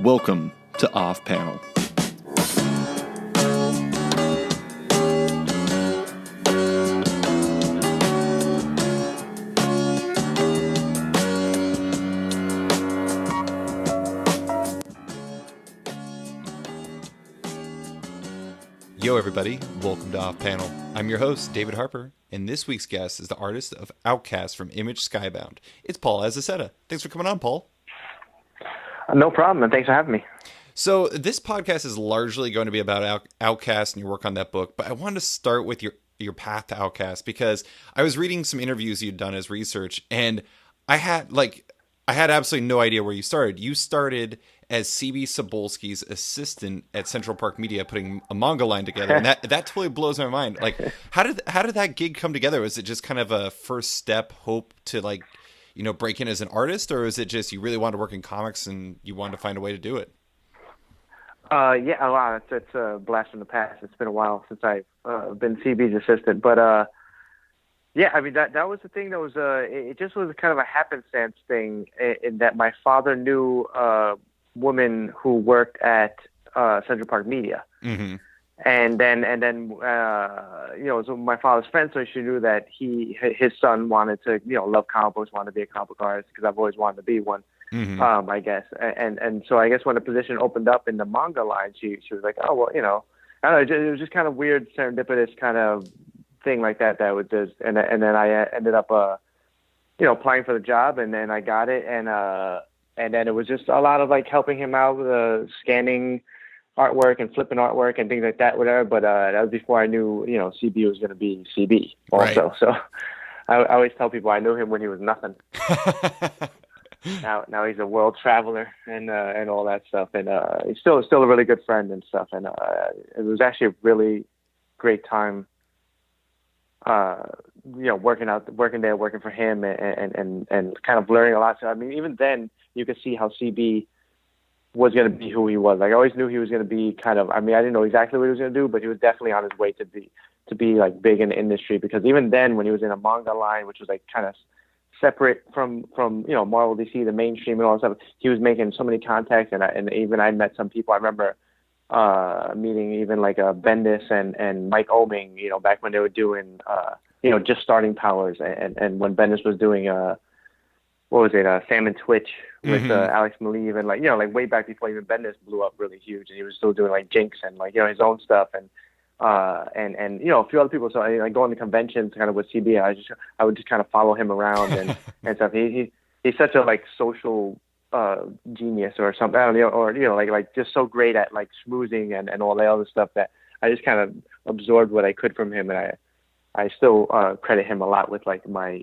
Welcome to Off Panel. Yo everybody, welcome to Off Panel. I'm your host, David Harper, and this week's guest is the artist of Outcast from Image Skybound. It's Paul Azaceta. Thanks for coming on, Paul. No problem, and thanks for having me. So this podcast is largely going to be about Outcast and your work on that book, but I wanted to start with your path to Outcast because I was reading some interviews you'd done as research, and I had absolutely no idea where you started. You started as C.B. Sobolski's assistant at Central Park Media, putting a manga line together, and that totally blows my mind. Like, how did that gig come together? Was it just kind of a first step hope to break in as an artist, or is it just you really wanted to work in comics and you wanted to find a way to do it? Yeah, wow, it's a blast from the past. It's been a while since I've been CB's assistant, but yeah, I mean that was the thing that was it just was kind of a happenstance thing in that my father knew a woman who worked at Central Park Media. Mm-hmm. And then so my father's friend, so she knew that his son wanted to, love comic books, wanted to be a comic book artist, because I've always wanted to be one. Mm-hmm. I guess, and so I guess when the position opened up in the manga line, she was like, oh well, I don't know, it was just kind of weird, serendipitous kind of thing like that would just, and then I ended up applying for the job, and then I got it, and then it was just a lot of like helping him out with scanning artwork and flipping artwork and things like that, whatever. But that was before I knew, CB was going to be CB also. Right. So I always tell people I knew him when he was nothing. Now he's a world traveler and all that stuff. And he's still a really good friend and stuff. And it was actually a really great time, working there, working for him and kind of learning a lot. So, I mean, even then you could see how CB was going to be who he was. Like, I always knew he was going to be I didn't know exactly what he was going to do, but he was definitely on his way to be like big in the industry, because even then when he was in a manga line, which was like kind of separate from Marvel, DC, the mainstream and all that stuff, he was making so many contacts, and even I met some people. I remember meeting even like Bendis and Mike Oming, back when they were doing just starting Powers, and when Bendis was doing Sam and Twitch with Alex Maleev, and like way back before even Bendis blew up really huge, and he was still doing like Jinx and his own stuff, and a few other people. So I going to conventions kind of with CB. I would just kind of follow him around and stuff. He's such a like social genius or something. I don't know, or like just so great at like schmoozing and all the other stuff that I just kind of absorbed what I could from him, and I still credit him a lot with like my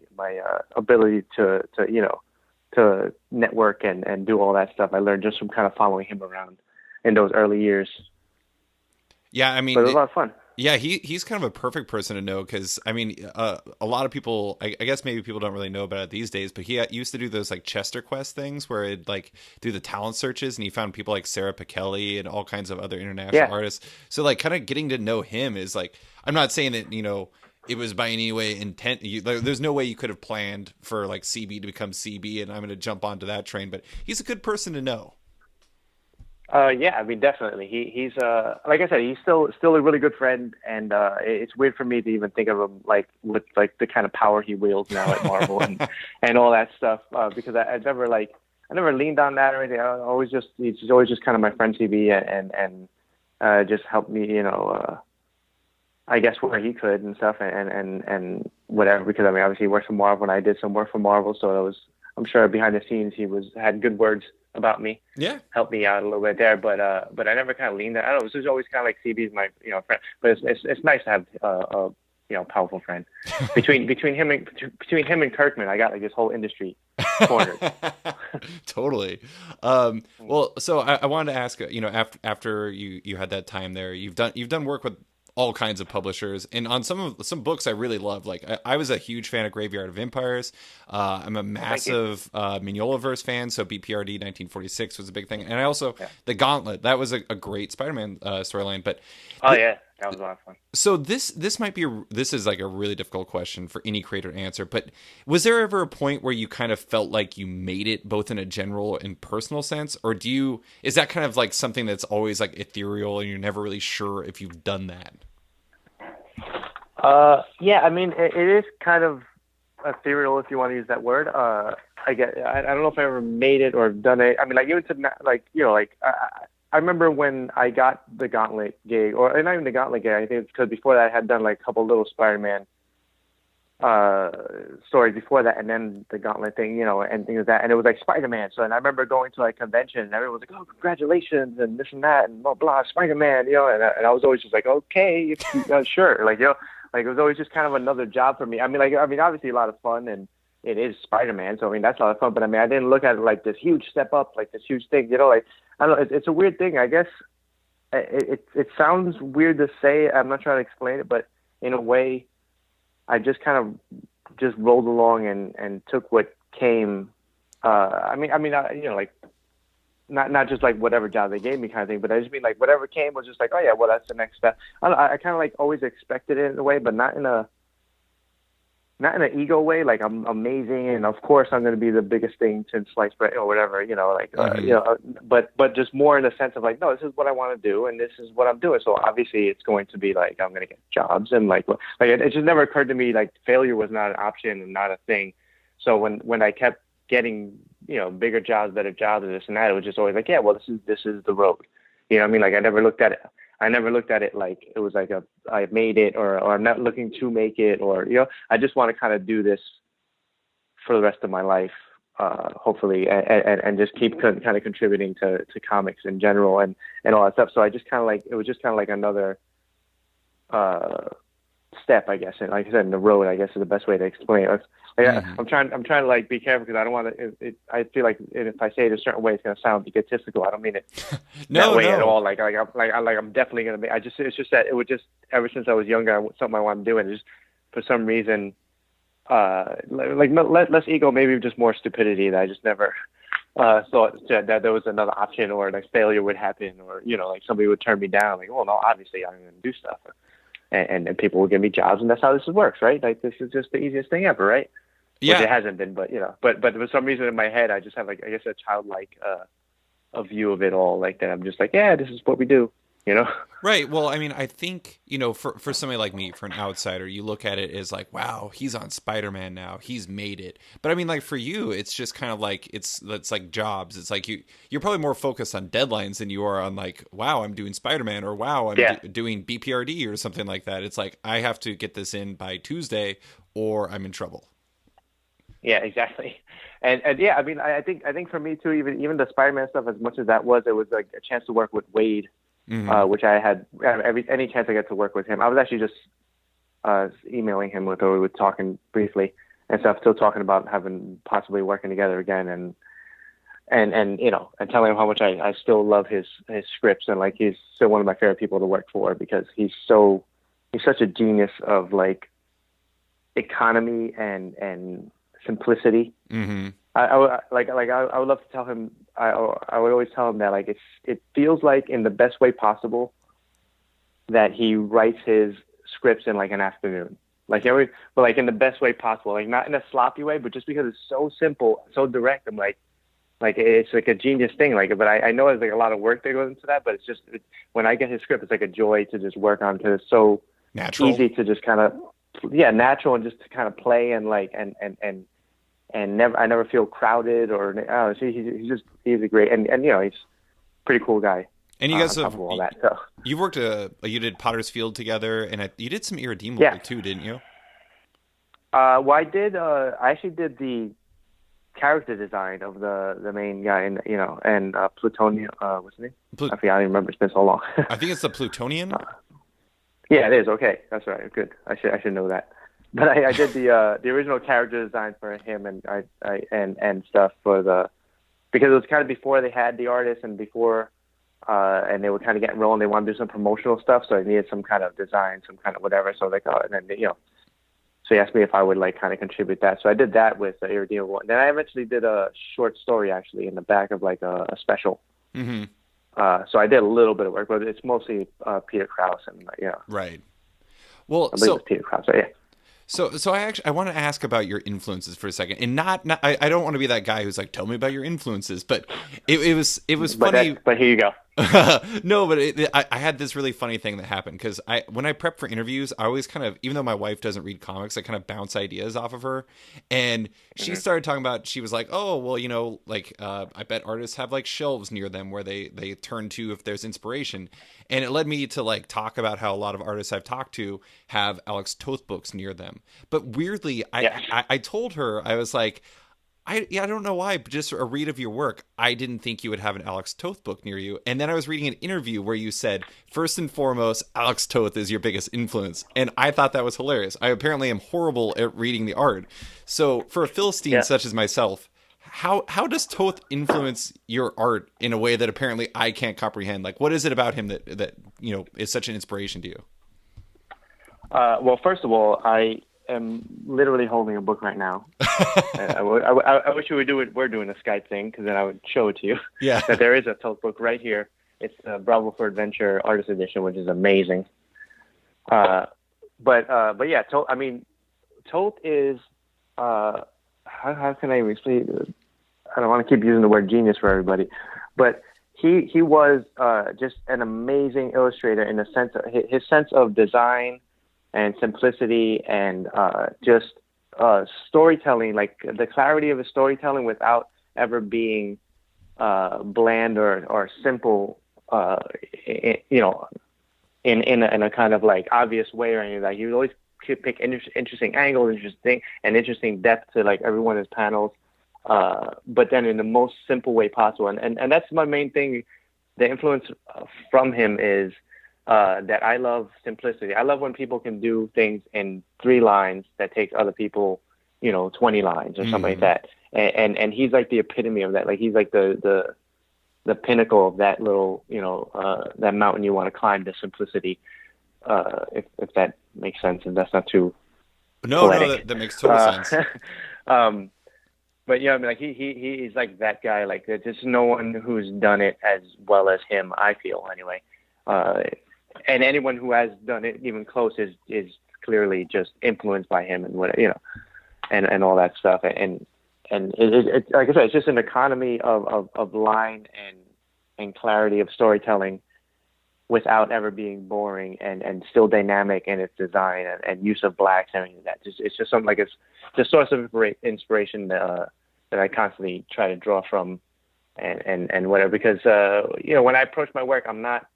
ability to network and do all that stuff. I learned just from kind of following him around in those early years. Yeah, I mean, but it was a lot of fun. Yeah, he's kind of a perfect person to know, because I mean, a lot of people, I guess maybe people don't really know about it these days, but he used to do those like Chester Quest things where it'd like do the talent searches, and he found people like Sarah Pichelli and all kinds of other international artists. So like kind of getting to know him is like, I'm not saying that, it was by any way intent. There's no way you could have planned for like CB to become CB, and I'm going to jump onto that train, but he's a good person to know. Yeah, I mean, definitely. He's like I said, he's still a really good friend, and it's weird for me to even think of him like with like the kind of power he wields now at Marvel and all that stuff, because I never leaned on that or anything. He's always just kind of my friend CB, and just helped me, I guess where he could and stuff, and whatever, because I mean, obviously he worked for Marvel and I did some work for Marvel, so I'm sure behind the scenes he had good words about me. Yeah, helped me out a little bit there, but I never kind of leaned that. I don't know. It was always kind of like CB's my friend, but it's nice to have a powerful friend. Between him and Kirkman, I got like this whole industry cornered. Totally. Well, so I wanted to ask, after you had that time there, you've done work with all kinds of publishers, and on some books I really love. Like I was a huge fan of Graveyard of Empires. I'm a massive Mignolaverse fan, so BPRD 1946 was a big thing, and I also the Gauntlet, that was a great Spider-Man storyline. But That was a lot of fun. So this might be this is like a really difficult question for any creator to answer, but was there ever a point where you kind of felt like you made it both in a general and personal sense, or is that kind of like something that's always like ethereal and you're never really sure if you've done that? Yeah, I mean, it is kind of ethereal if you want to use that word. I don't know if I ever made it or done it. I mean, like even to like I remember when I got the Gauntlet gig, or not even the Gauntlet gig. I think it's because before that I had done like a couple little Spider-Man stories before that, and then the Gauntlet thing, and things like that. And it was like Spider-Man. So, and I remember going to like convention, and everyone was like, "Oh, congratulations!" and this and that, and blah blah, Spider-Man, And I was always just like, "Okay, sure," like like it was always just kind of another job for me. I mean, obviously a lot of fun, and it is Spider-Man, so I mean that's a lot of fun. But I mean, I didn't look at it like this huge step up, like this huge thing, like. I don't know. It's a weird thing. I guess it sounds weird to say. I'm not trying to explain it, but in a way, I just kind of just rolled along and took what came. Like not just like whatever job they gave me kind of thing, but I just mean like whatever came was just like, oh yeah, well that's the next step. I kind of like always expected it in a way, but not in an ego way, like I'm amazing and of course I'm going to be the biggest thing since sliced bread or whatever, but just more in the sense of like, no, this is what I want to do and this is what I'm doing. So obviously it's going to be like, I'm going to get jobs and like it just never occurred to me like failure was not an option and not a thing. So when I kept getting, bigger jobs, better jobs and this and that, it was just always like, yeah, well, this is the road. You know what I mean? Like I never looked at it like it was like I made it or I'm not looking to make it or, I just want to kind of do this for the rest of my life, hopefully, and just keep kind of contributing to comics in general and all that stuff. So I just kind of like, it was just kind of like another step, I guess. And like I said, in the road, I guess is the best way to explain it. I'm trying to like be careful because I don't want to. I feel like if I say it a certain way, it's going to sound egotistical. I don't mean it that way at all. I'm definitely going to be. It's just that it would just ever since I was younger, something I wanted to do, and just for some reason, less ego, maybe just more stupidity that I just never thought that there was another option or like failure would happen or like somebody would turn me down. Like, well, no, obviously I'm going to do stuff. And people will give me jobs, and that's how this works, right? Like this is just the easiest thing ever, right? Yeah. Which it hasn't been, but but for some reason in my head, I just have like, I guess a childlike a view of it all, like that. I'm just like, yeah, this is what we do, Right. Well, I mean, I think, for somebody like me, for an outsider, you look at it as like, wow, he's on Spider-Man now. He's made it. But I mean, like for you, it's just kind of like, it's like jobs. It's like you're probably more focused on deadlines than you are on like, wow, I'm doing Spider-Man or wow, I'm doing BPRD or something like that. It's like, I have to get this in by Tuesday or I'm in trouble. Yeah, exactly. And yeah, I mean, I think for me too, even the Spider-Man stuff, as much as that was, it was like a chance to work with Wade. Mm-hmm. Which I had any chance I get to work with him. I was actually just emailing him we were talking briefly and stuff, still talking about having possibly working together again and telling him how much I still love his scripts and like he's still one of my favorite people to work for because he's such a genius of like economy and simplicity. Mm-hmm. I would love to tell him. I would always tell him that like it feels like in the best way possible that he writes his scripts in like an afternoon, but like in the best way possible, like not in a sloppy way, but just because it's so simple, so direct. I'm like it's like a genius thing. Like, but I know there's like a lot of work that goes into that, but when I get his script, it's like a joy to just work on because it's so natural, easy to just kind of natural and just to kind of play and like and I never feel crowded or he's a great and he's a pretty cool guy. And you guys have all that, so. You worked you did Potter's Field together, and you did some Irredeemable too, didn't you? Well, I did. I actually did the character design of the main guy, and and Plutonian. What's his name? I forgot. I don't remember. It's been so long. I think it's the Plutonian. Yeah, it is. Okay, that's right. Good. I should know that. But I did the original character design for him and and stuff because it was kind of before they had the artist and before and they were kind of getting rolling. They wanted to do some promotional stuff, so they needed some kind of design, some kind of whatever. So and then so he asked me if I would like kind of contribute that. So I did that with Irredeemable. And then I eventually did a short story actually in the back of like a special. Mm-hmm. So I did a little bit of work, but it's mostly Peter Krause and Right. Well, I believe it's Peter Krause. So yeah. So I want to ask about your influences for a second, and not I don't want to be that guy who's like, tell me about your influences, but it was funny. But here you go. No, but I had this really funny thing that happened because when I prep for interviews, I always kind of, even though my wife doesn't read comics, I kind of bounce ideas off of her, and she started talking about, she was like, oh well, like I bet artists have like shelves near them where they turn to if there's inspiration, and it led me to like talk about how a lot of artists I've talked to have Alex Toth books near them, but weirdly, I told her, I was like, I don't know why, but just a read of your work, I didn't think you would have an Alex Toth book near you. And then I was reading an interview where you said, first and foremost, Alex Toth is your biggest influence. And I thought that was hilarious. I apparently am horrible at reading the art. So for a Philistine such as myself, how does Toth influence your art in a way that apparently I can't comprehend? Like, what is it about him that is such an inspiration to you? Well, first of all, I am literally holding a book right now. I wish we would do it. We're doing a Skype thing because then I would show it to you. Yeah. But there is a Toth book right here. It's the Bravo for Adventure Artist Edition, which is amazing. But yeah, Toth. I mean, Toth is how can I even explain it? I don't want to keep using the word genius for everybody, but he was just an amazing illustrator in the sense of his sense of design and simplicity and just storytelling, like the clarity of his storytelling without ever being bland or simple, in a kind of like obvious way or anything. Like he would always pick interesting angles, interesting depth to like every one of his panels, but then in the most simple way possible. And that's my main thing. The influence from him is that I love simplicity. I love when people can do things in 3 lines that takes other people, 20 lines or something like that. And he's like the epitome of that. Like he's like the pinnacle of that little, that mountain you want to climb, the simplicity. If that makes sense, and that's not too poetic. That makes total sense. But yeah, I mean, like he's like that guy. Like there's just no one who's done it as well as him. I feel anyway. And anyone who has done it even close is clearly just influenced by him and what and all that stuff. And it like I said, it's just an economy of line and clarity of storytelling without ever being boring and still dynamic in its design and use of blacks and everything like that. It's just something like it's the source of inspiration that I constantly try to draw from and whatever, because when I approach my work, I'm not.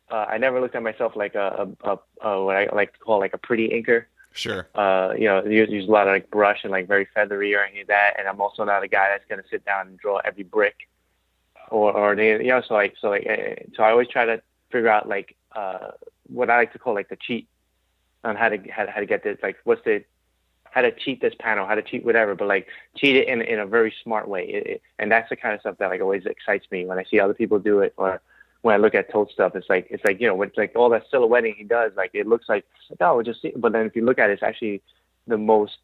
I never looked at myself like a what I like to call like a pretty inker. Sure. Use a lot of like brush and like very feathery or anything like that. And I'm also not a guy that's going to sit down and draw every brick so I always try to figure out like what I like to call like the cheat on how to get this, like how to cheat this panel, how to cheat whatever, but like cheat it in a very smart way. And that's the kind of stuff that like always excites me when I see other people do it, or when I look at Toth stuff. It's like with like all that silhouetting he does, like it looks like we'll just see, but then if you look at it, it's actually the most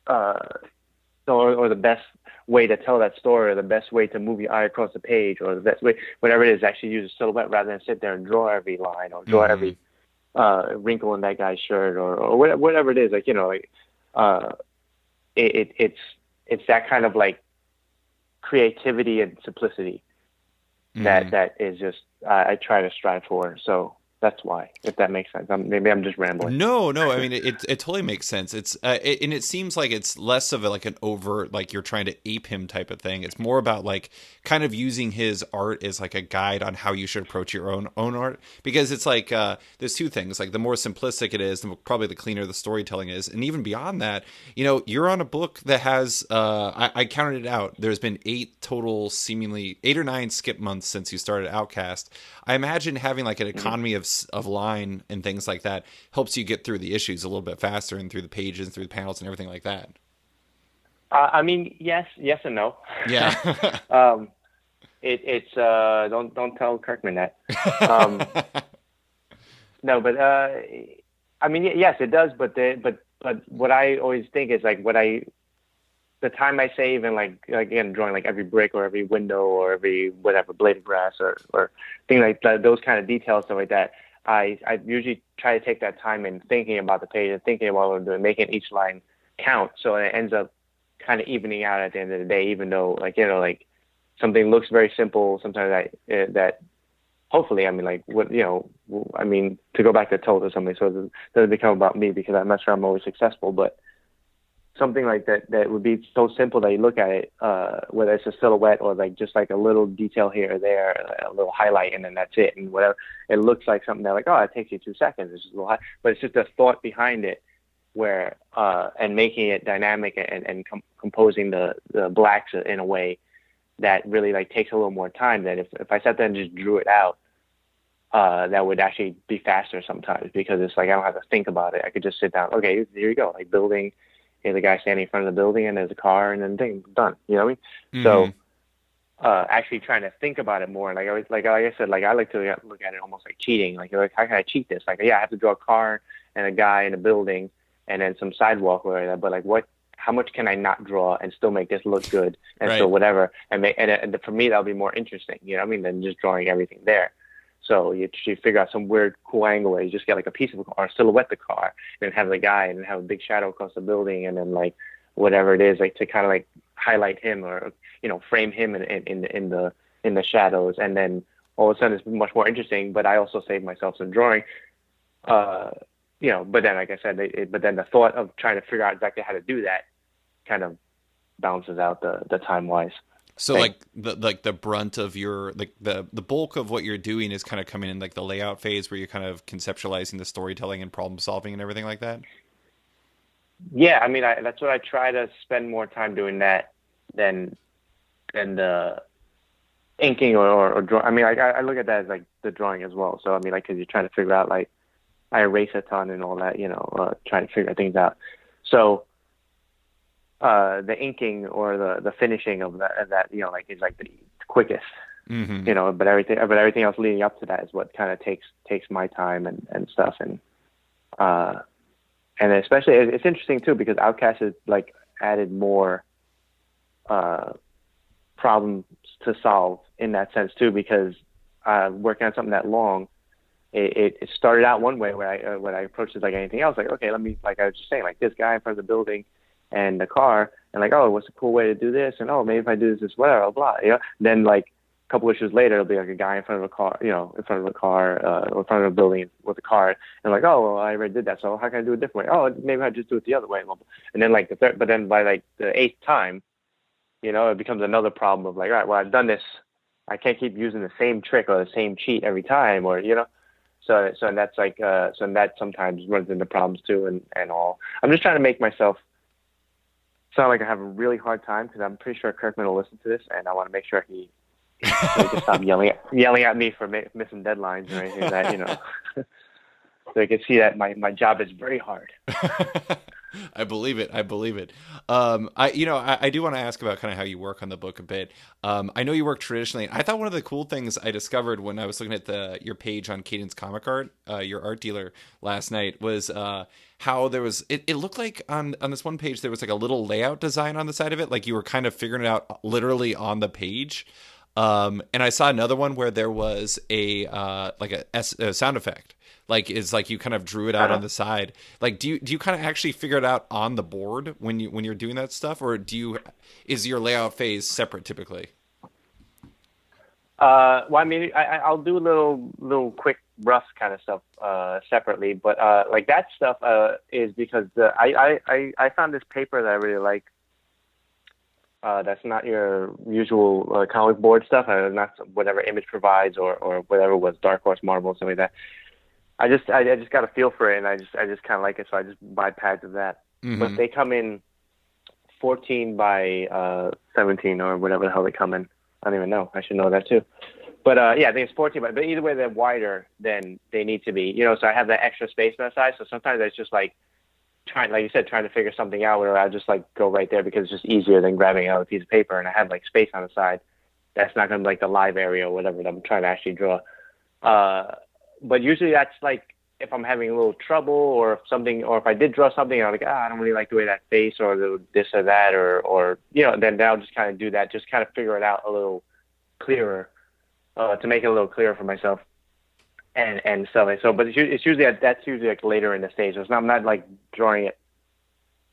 or the best way to tell that story, or the best way to move your eye across the page, or the best way, whatever it is, actually use a silhouette rather than sit there and draw every line or draw every wrinkle in that guy's shirt or whatever it is. Like it's that kind of like creativity and simplicity that is just I try to strive for. So that's why, if that makes sense. Maybe I'm just rambling. No. I mean, it totally makes sense. It's and it seems like it's less of like an overt, like you're trying to ape him type of thing. It's more about like kind of using his art as like a guide on how you should approach your own art. Because it's like there's 2 things. Like the more simplistic it is, probably the cleaner the storytelling is. And even beyond that, you're on a book that has I counted it out. There's been 8 total, seemingly 8 or 9 skip months since you started Outcast. I imagine having like an economy of line and things like that helps you get through the issues a little bit faster and through the pages, through the panels and everything like that. I mean, yes and no. Yeah. It's don't tell Kirkman that. No, but I mean, yes, it does. But what I always think is like the time I save and like again drawing like every brick or every window or every whatever blade of grass or things like that, those kind of details, stuff like that. I usually try to take that time in thinking about the page and thinking about what I'm doing, making each line count. So it ends up kind of evening out at the end of the day, even though like, you know, like something looks very simple. Sometimes that hopefully, I mean, like what, you know, I mean, to go back to Toth or something, so it doesn't become about me because I'm not sure I'm always successful, but something like that would be so simple that you look at it, whether it's a silhouette or like just like a little detail here or there, a little highlight, and then that's it. And whatever, it looks like something that like, oh, it takes you 2 seconds. It's just a little but it's just a thought behind it where, and making it dynamic and composing the blacks in a way that really like takes a little more time than if I sat there and just drew it out, that would actually be faster sometimes because it's like, I don't have to think about it. I could just sit down. Okay, here you go. Like building, the guy standing in front of the building and there's a car and then thing done. You know what I mean? Mm-hmm. So, actually trying to think about it more. Like I was, like I said, like I like to look at it almost like cheating. Like how can I cheat this? Like, yeah, I have to draw a car and a guy in a building and then some sidewalk or that. But like, how much can I not draw and still make this look good and Right. still whatever and for me that'll be more interesting. You know what I mean? Than just drawing everything there. So you figure out some weird, cool angle where you just get like a piece of a car, or silhouette the car, and then have the guy, and then have a big shadow across the building, and then like whatever it is, like to kind of like highlight him or frame him in the shadows, and then all of a sudden it's much more interesting. But I also save myself some drawing, But then like I said, but then the thought of trying to figure out exactly how to do that kind of balances out the time wise. So like the brunt of your the bulk of what you're doing is kind of coming in like the layout phase where you're kind of conceptualizing the storytelling and problem solving and everything like that. Yeah, I mean that's what I try to spend more time doing that than the inking or drawing. I mean I look at that as like the drawing as well. So I mean like because you're trying to figure out like I erase a ton and all that, trying to figure things out. So the inking or the finishing of that like is like the quickest, Mm-hmm. but everything else leading up to that is what kind of takes my time and stuff. And especially it's interesting too, because Outcast has like added more, problems to solve in that sense too, because, working on something that long, it started out one way where I approached it like anything else, like, okay, let me, like I was just saying, like this guy in front of the building and the car, and like, oh, what's a cool way to do this? And oh, maybe if I do this, whatever, blah, Then like a couple issues later, it'll be like a guy in front of a car, in front of a car, or in front of a building with a car, and like, oh, well, I already did that, so how can I do it a different way? Oh, maybe I just do it the other way. And then like the third, but then by like the eighth time, it becomes another problem of like, all right, well, I've done this, I can't keep using the same trick or the same cheat every time, or So that's like, so that sometimes runs into problems too, and all. I'm just trying to make myself sound like I have a really hard time, because I'm pretty sure Kirkman will listen to this, and I want to make sure he can stop yelling at me for missing deadlines or anything like that, so he can see that my job is very hard. I believe it. I do want to ask about kind of how you work on the book a bit. I know you work traditionally. I thought one of the cool things I discovered when I was looking at your page on Cadence Comic Art, your art dealer last night, was how there was, it looked like on this one page, there was like a little layout design on the side of it. Like you were kind of figuring it out literally on the page. And I saw another one where there was a sound effect. Like it's like you kind of drew it out on the side. Like do you kind of actually figure it out on the board when you're doing that stuff, or is your layout phase separate typically? Well, I mean, I'll do a little quick rough kind of stuff separately, but like that stuff is because I found this paper that I really like. That's not your usual comic board stuff. Not whatever Image provides or whatever was Dark Horse, Marvel, something like that. I just got a feel for it, and I just kind of like it, so I just buy pads of that. Mm-hmm. But they come in 14 by 17 or whatever the hell they come in. I don't even know. I should know that too. But yeah, I think it's 14. But either way, they're wider than they need to be. So I have that extra space on the side. So sometimes it's just like trying to figure something out, where I just like go right there because it's just easier than grabbing out a piece of paper, and I have like space on the side. That's not going to be like the live area or whatever that I'm trying to actually draw. But usually that's like if I'm having a little trouble, or if I did draw something, I'm like, I don't really like the way that face or this or that, or then I'll just kind of do that, just kind of figure it out a little clearer, to make it a little clearer for myself, and stuff like so. But it's usually that's usually like later in the stage. I'm not like drawing it,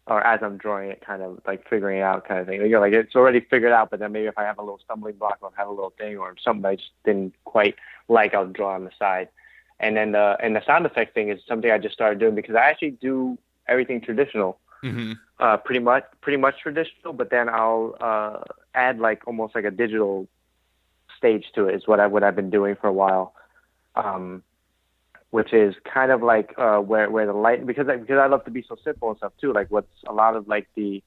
or as I'm drawing it, kind of like figuring it out, kind of thing. Like it's already figured out, but then maybe if I have a little stumbling block, or have a little thing, or something I just didn't quite like, I'll draw on the side. And then the sound effect thing is something I just started doing, because I actually do everything traditional, pretty much traditional. But then I'll add like almost like a digital stage to it. Is what I've been doing for a while, which is kind of like where the light, because I love to be so simple and stuff too. Like what's a lot of like the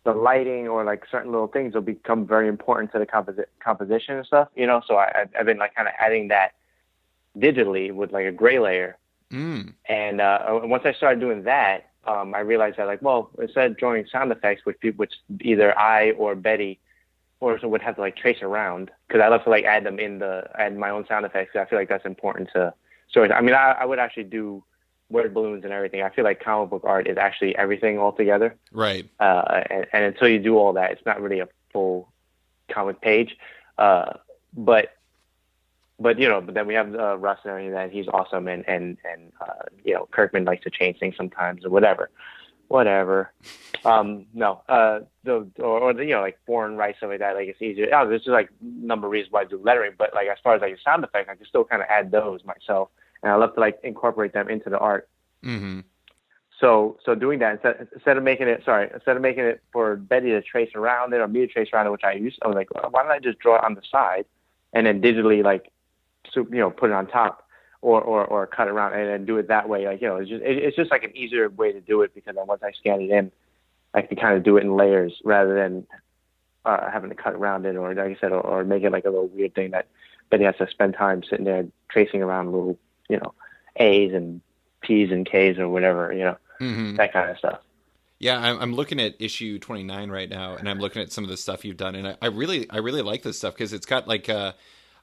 lighting or like certain little things will become very important to the composition and stuff. So I've been like kind of adding that digitally with like a gray layer. And once I started doing that, I realized that like, well, instead of drawing sound effects, which either I or Betty or so would have to like trace around, because I love to like add my own sound effects. I feel like that's important to stories. I mean, I would actually do word balloons and everything. I feel like comic book art is actually everything all together. Right. And until you do all that, it's not really a full comic page. But then we have Russ and everything, that he's awesome, and Kirkman likes to change things sometimes or whatever. Like foreign rights, stuff like that. Like it's easier. There's just like a number of reasons why I do lettering, but like as far as like sound effects, I can still kind of add those myself, and I love to like incorporate them into the art. Mm-hmm. So doing that, instead of making it for Betty to trace around it or me to trace around it, I was like, well, why don't I just draw it on the side and then digitally like, put it on top or cut it around and then do it that way. Like, it's just like an easier way to do it, because then once I scan it in, I can kind of do it in layers rather than having to cut around it, or like I said, or make it like a little weird thing that Betty has to spend time sitting there tracing around little, A's and P's and K's or whatever, that kind of stuff. Yeah, I'm looking at issue 29 right now, and I'm looking at some of the stuff you've done, and I really like this stuff, because it's got like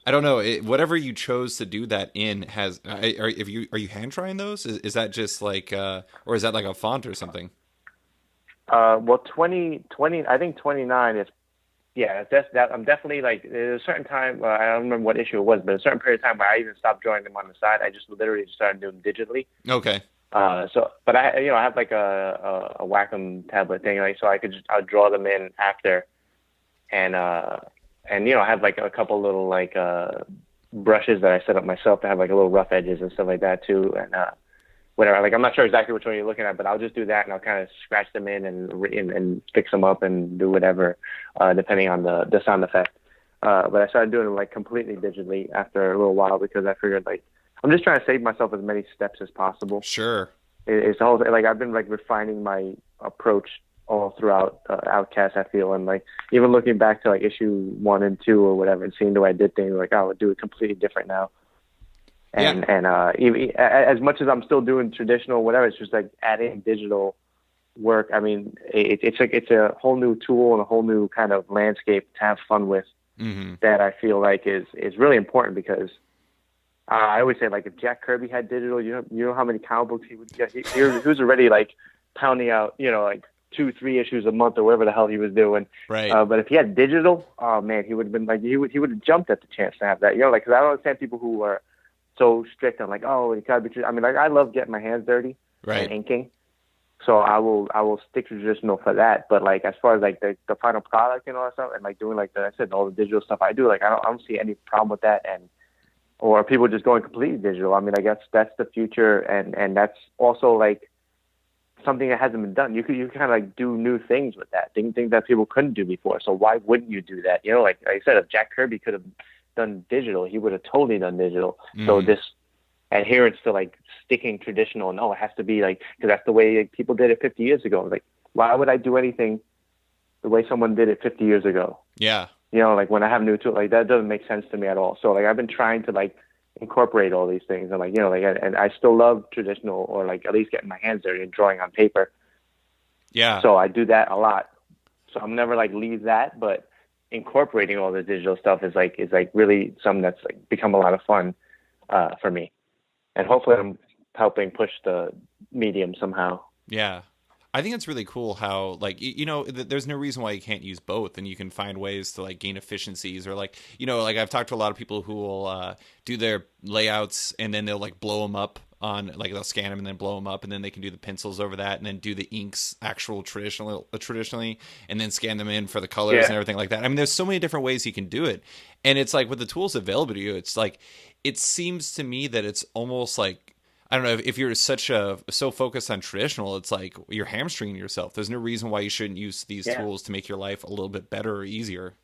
I don't know, whatever you chose to do that in has. Are you hand trying those? Is that just like, or is that like a font or something? Well, 20, I think 29 is, yeah. That's that. I'm definitely like, there's a certain time. I don't remember what issue it was, but a certain period of time where I even stopped drawing them on the side. I just literally started doing them digitally. Okay. But I have like a Wacom tablet thing, like, so I'll draw them in after, and I have like a couple little like brushes that I set up myself to have like a little rough edges and stuff like that too, and whatever. Like I'm not sure exactly which one you're looking at, but I'll just do that, and I'll kind of scratch them in and fix them up and do whatever, depending on the sound effect. But I started doing it like completely digitally after a little while, because I figured like I'm just trying to save myself as many steps as possible. Sure. It's the whole like I've been like refining my approach all throughout Outcast, I feel, and like even looking back to like issue 1 and 2 or whatever, and seeing the way I did things, like I would do it completely different now. And even, as much as I'm still doing traditional whatever, it's just like adding digital work. I mean, it's a whole new tool and a whole new kind of landscape to have fun with. Mm-hmm. That I feel like is really important, because I always say, like, if Jack Kirby had digital, you know how many comic books he would get. He was already like pounding out, like 2-3 issues a month or whatever the hell he was doing. Right. But if he had digital, oh man, he would have been like, he would have jumped at the chance to have that. Like, because I don't understand people who are so strict on like, oh, it gotta be. I mean, like, I love getting my hands dirty and inking, so I will stick to traditional for that. But like, as far as like the final product and all that stuff, and like doing like I said, all the digital stuff I do, like I don't see any problem with that. Or people just going completely digital. I mean, I guess that's the future, and that's also like something that hasn't been done. You can kind of like do new things with that, things that people couldn't do before. So why wouldn't you do that? Like I said, if Jack Kirby could have done digital, he would have totally done digital. Mm. So this adherence to like sticking traditional, no, it has to be like, because that's the way like, people did it 50 years ago. Like, why would I do anything the way someone did it 50 years ago? Yeah. Like when I have new tools, like that doesn't make sense to me at all. So like I've been trying to like incorporate all these things, and like and I still love traditional, or like at least getting my hands dirty and drawing on paper. Yeah. So I do that a lot. So I'm never like leave that, but incorporating all the digital stuff is like really something that's like become a lot of fun for me. And hopefully I'm helping push the medium somehow. Yeah. I think it's really cool how, like, there's no reason why you can't use both, and you can find ways to, like, gain efficiencies, or, like, like, I've talked to a lot of people who will do their layouts and then they'll, like, blow them up on, like, they'll scan them and then blow them up, and then they can do the pencils over that, and then do the inks traditionally, and then scan them in for the colors and everything like that. I mean, there's so many different ways you can do it, and it's like, with the tools available to you, it's like, it seems to me that it's almost like, I don't know, if you're so focused on traditional, it's like you're hamstringing yourself. There's no reason why you shouldn't use these tools to make your life a little bit better or easier.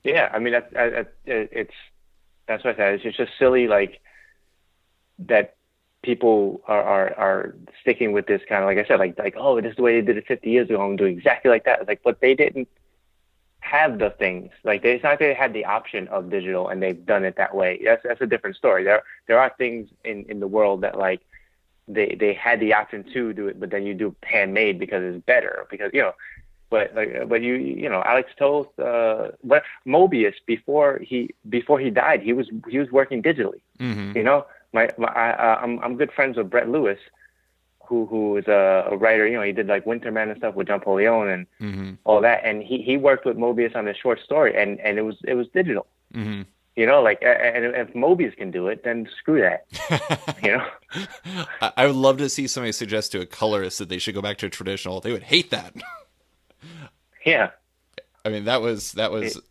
Yeah, I mean, that's what I said. It's just silly, like, that people are sticking with this kind of, like I said, like, oh, this is the way they did it 50 years ago. I'm doing exactly like that. It's like, but they didn't have the things, like, it's not that they had the option of digital and they've done it that way. That's a different story. There are things in the world that, like, they had the option to do it, but then you do handmade because it's better, because but Alex Toth, but Mobius, before he died, he was working digitally. I'm good friends with Brett Lewis, who is a writer. He did, like, Winterman and stuff with John Paul Leon and all that. And he worked with Mobius on this short story, and it was digital. And if Mobius can do it, then screw that. I would love to see somebody suggest to a colorist that they should go back to traditional. They would hate that. Yeah. I mean, that was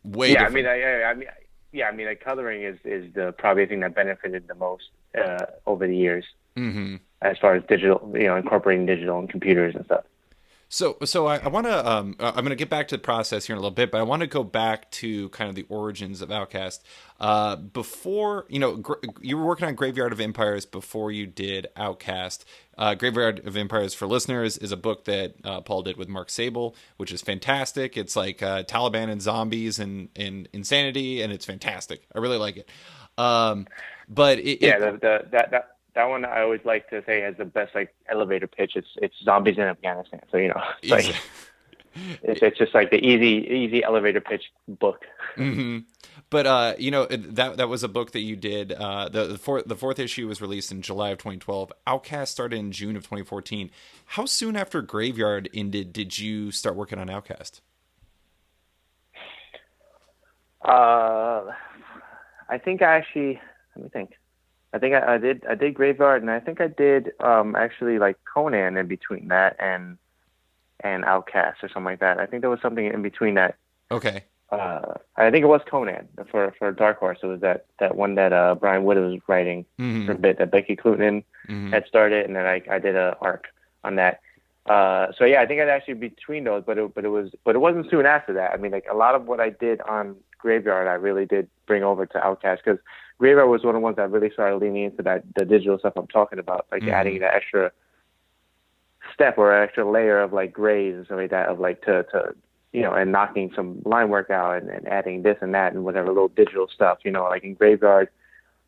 way different. I mean, like, coloring is the probably thing that benefited the most over the years. As far as digital, incorporating digital and computers and stuff. So I want to, I'm going to get back to the process here in a little bit, but I want to go back to kind of the origins of Outcast. Before, you were working on Graveyard of Empires before you did Outcast. Graveyard of Empires, for listeners, is a book that Paul did with Mark Sable, which is fantastic. It's like Taliban and zombies and insanity, and it's fantastic. I really like it. That one I always like to say has the best, like, elevator pitch. It's zombies in Afghanistan. So it's just like the easy elevator pitch book. But that was a book that you did. The fourth issue was released in July of 2012. Outcast started in June of 2014. How soon after Graveyard ended did you start working on Outcast? I think let me think. I think I did Graveyard, and I think I did actually, like, Conan in between that and Outcast or something like that. I think there was something in between that. Okay. I think it was Conan for Dark Horse. It was that one that Brian Wood was writing for a bit, that Becky Klutman had started, and then I did a arc on that. So yeah, I think I'd actually between those, but it wasn't soon after that. I mean, like, a lot of what I did on Graveyard, I really did bring over to Outcast, because Graveyard was one of the ones that really started leaning into the digital stuff I'm talking about, like adding that extra step or an extra layer of, like, grays and stuff like that, of, like, to and knocking some line work out and adding this and that and whatever little digital stuff, like in Graveyard.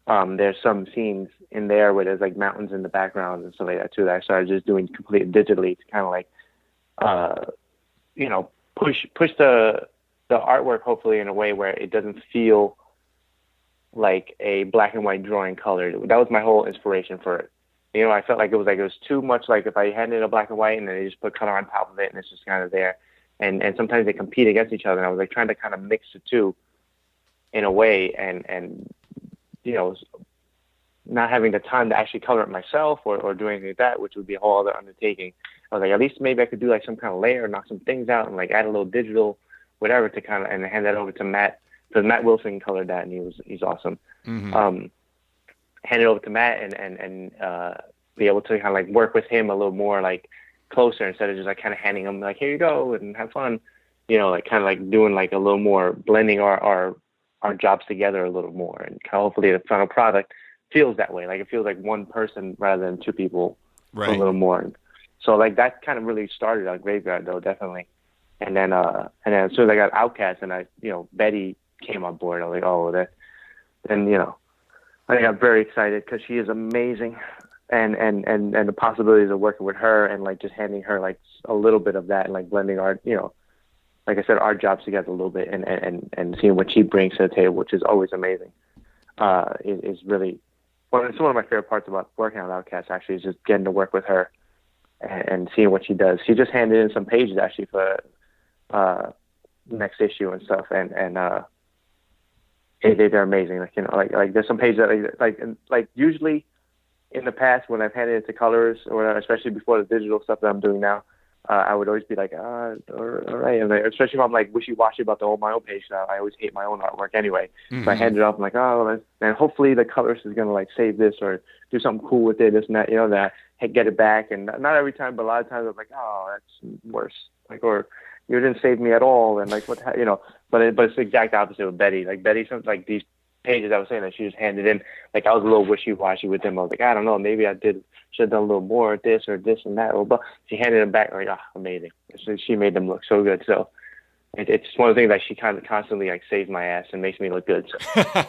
There's some scenes in there where there's, like, mountains in the background and stuff like that too, that I started just doing completely digitally to kind of, like, push the artwork hopefully in a way where it doesn't feel like a black and white drawing colored. That was my whole inspiration for it. I felt like it was too much like if I handed a black and white and then they just put color on top of it and it's just kind of there. And sometimes they compete against each other. And I was, like, trying to kind of mix the two in a way and not having the time to actually color it myself or do anything like that, which would be a whole other undertaking. I was like, at least maybe I could do, like, some kind of layer, knock some things out and, like, add a little digital, whatever, to kind of, and hand that over to Matt, because Matt Wilson colored that and he's awesome. Hand it over to Matt and be able to kind of, like, work with him a little more, like, closer, instead of just, like, kind of handing him, like, here you go and have fun, like, kind of, like, doing, like, a little more, blending our jobs together a little more, and kind of hopefully the final product feels that way, like, it feels like one person rather than two people, right, a little more. So, like, that kind of really started on Graveyard, though, definitely. And then as soon as I got Outcast and Betty came on board, I was like, oh, that, then I got very excited because she is amazing. And the possibilities of working with her and, like, just handing her, like, a little bit of that and, like, blending our, like I said, our jobs together a little bit and seeing what she brings to the table, which is always amazing, is really it's one of my favorite parts about working on Outcast actually is just getting to work with her and seeing what she does. She just handed in some pages actually for next issue and stuff, and they're amazing. Like, you know, like there's some pages that like usually in the past when I've handed it to colorists or whatever, especially before the digital stuff that I'm doing now, I would always be like, all right. And like, especially if I'm like wishy-washy about my own page. I always hate my own artwork anyway. Mm-hmm. So I hand it off, I'm like, and hopefully the colorist is going to like save this or do something cool with it, this and that, you know, that get it back. And not every time, but a lot of times I'm like, oh, that's worse. Like, or you didn't save me at all. And like, what, you know, but it's the exact opposite with Betty. Like Betty, something like these pages I was saying that she just handed in, like I was a little wishy-washy with them. I was like, I don't know, maybe I should have done a little more of this or this and that. But she handed them back, like, amazing. So she made them look so good. So it's one of the things that she kind of constantly like saves my ass and makes me look good. So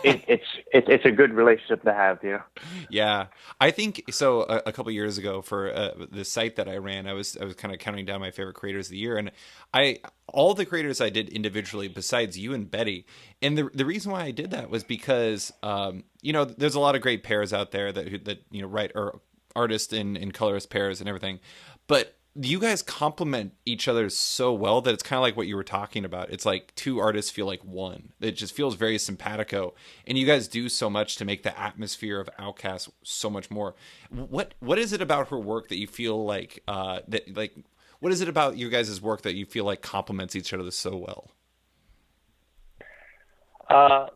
it's a good relationship to have, you know. Yeah, I think so. A couple of years ago, for the site that I ran, I was kind of counting down my favorite creators of the year, and all the creators I did individually, besides you and Betty. And the reason why I did that was because you know, there's a lot of great pairs out there that you know, write or artist and colorist pairs and everything, but you guys complement each other so well that it's kind of like what you were talking about. It's like two artists feel like one. It just feels very simpatico, and you guys do so much to make the atmosphere of Outcast so much more. What is it about her work that you feel like what is it about you guys' work that you feel like complements each other so well?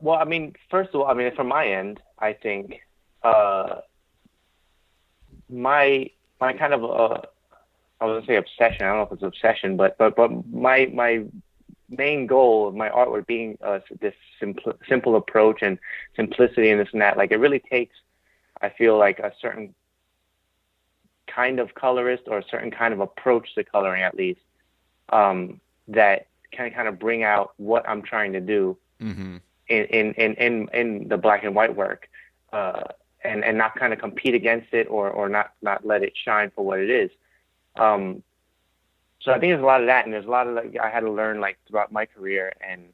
Well, I mean, first of all, I mean, from my end, I think my kind of I was gonna say obsession. I don't know if it's obsession, but my main goal of my artwork being this simple approach and simplicity and this and that. Like it really takes, I feel like, a certain kind of colorist or a certain kind of approach to coloring, at least, that can kind of bring out what I'm trying to do mm-hmm. in the black and white work, and not kind of compete against it or not let it shine for what it is. So I think there's a lot of that, and there's a lot of like I had to learn like throughout my career and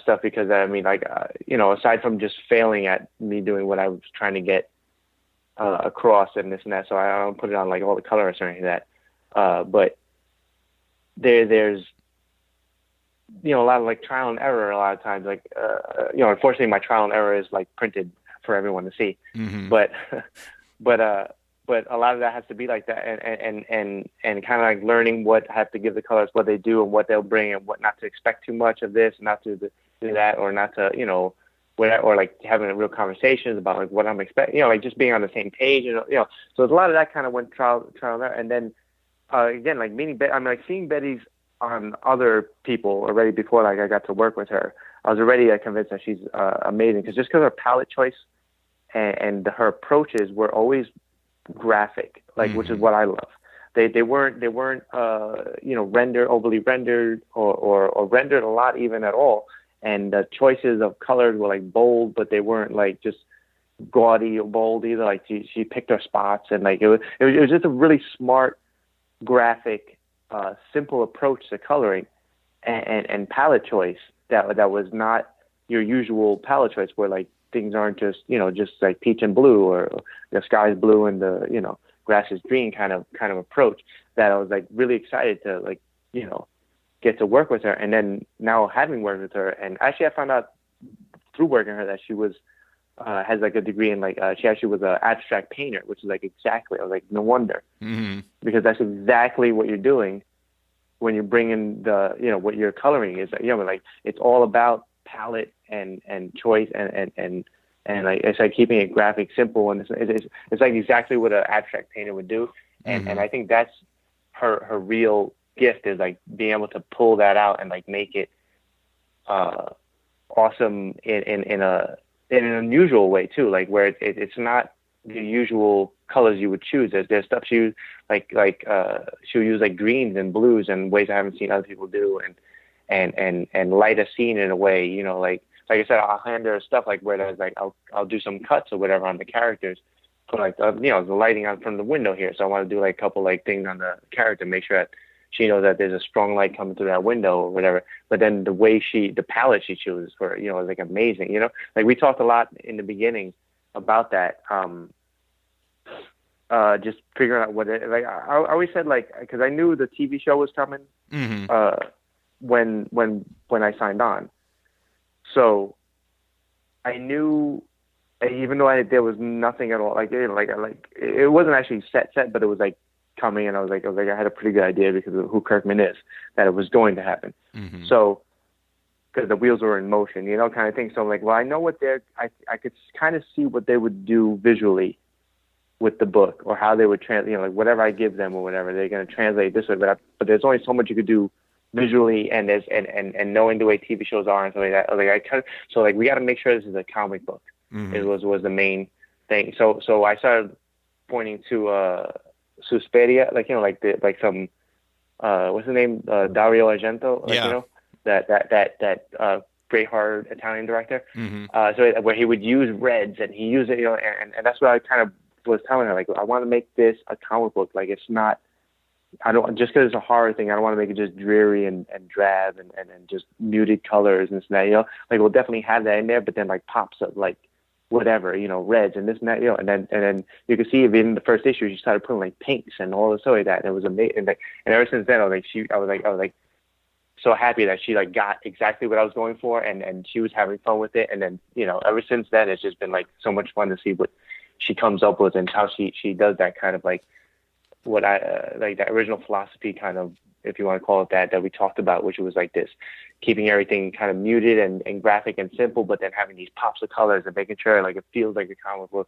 stuff, because I mean, like you know, aside from just failing at me doing what I was trying to get across and this and that, so I don't put it on like all the colorists or anything like that. But there's you know, a lot of like trial and error. A lot of times, like you know, unfortunately, my trial and error is like printed for everyone to see. Mm-hmm. But a lot of that has to be like that, and kind of like learning what I have to give the colors, what they do, and what they'll bring, and what not to expect too much of this, not to do that, or not to, you know, or like having real conversations about like what I'm expecting, you know, like just being on the same page, you know. So there's a lot of that kind of went trial and error, and then again, like seeing Betty's on other people already before like I got to work with her. I was already convinced that she's amazing, because her palette choice and her approaches were always graphic, like, mm-hmm. which is what I love. They weren't you know, overly rendered or rendered a lot even at all. And the choices of colors were like bold, but they weren't like just gaudy or bold either. Like she picked her spots, and like it was just a really smart, graphic, simple approach to coloring and palette choice that was not your usual palette choice, where like things aren't just, you know, just like peach and blue, or the sky's blue and the, you know, grass is green kind of approach, that I was like really excited to, like, you know, get to work with her. And then now having worked with her, and actually I found out through working with her that she was has like a degree in like she actually was an abstract painter, which is like exactly, I was like, no wonder, mm-hmm. because that's exactly what you're doing when you bring in the, you know, what you're coloring is, you know, like it's all about palette and choice and like it's like keeping it graphic, simple, and it's like exactly what an abstract painter would do, and mm-hmm. and I think that's her real gift, is like being able to pull that out and like make it awesome in an unusual way too, like where it's not the usual colors you would choose. There's stuff she used, like she'll use like greens and blues and ways I haven't seen other people do, and light a scene in a way, you know, like I said, I'll hand her stuff like where there's like I'll do some cuts or whatever on the characters, put like you know, the lighting on from the window here, so I want to do like a couple like things on the character, make sure that she knows that there's a strong light coming through that window or whatever. But then the way the palette she chooses for, you know, is like amazing, you know. Like we talked a lot in the beginning about that. Just figuring out what it like. I always said like because I knew the TV show was coming. Mm-hmm. When I signed on, so I knew, even though there was nothing at all, like it wasn't actually set, but it was like coming, and I was like I had a pretty good idea because of who Kirkman is, that it was going to happen. Mm-hmm. So because the wheels were in motion, kind of thing. So I'm like, well, I know what I could kind of see what they would do visually with the book, or how they would translate, like whatever I give them or whatever, they're going to translate this way. But there's only so much you could do visually, and knowing the way TV shows are and stuff like that. Like we got to make sure this is a comic book. Mm-hmm. It was the main thing. So I started pointing to Suspiria, some what's the name, Dario Argento, that great horror Italian director. Mm-hmm. So where he would use reds, and he used it, and that's what I kind of was telling her, like, I want to make this a comic book. Like, it's not, I don't, just because it's a horror thing, I don't want to make it just dreary and drab and just muted colors and stuff, like we'll definitely have that in there, but then like pops of like whatever, reds and this and that, and then you can see even in the first issue, she started putting like pinks and all this stuff like that. And it was amazing. And ever since then, I was like so happy that she like got exactly what I was going for, and she was having fun with it. And then, ever since then, it's just been like so much fun to see what she comes up with and how she does that kind of like what I like that original philosophy kind of, if you want to call it that we talked about, which was like this, keeping everything kind of muted and graphic and simple, but then having these pops of colors and making sure like it feels like a comic book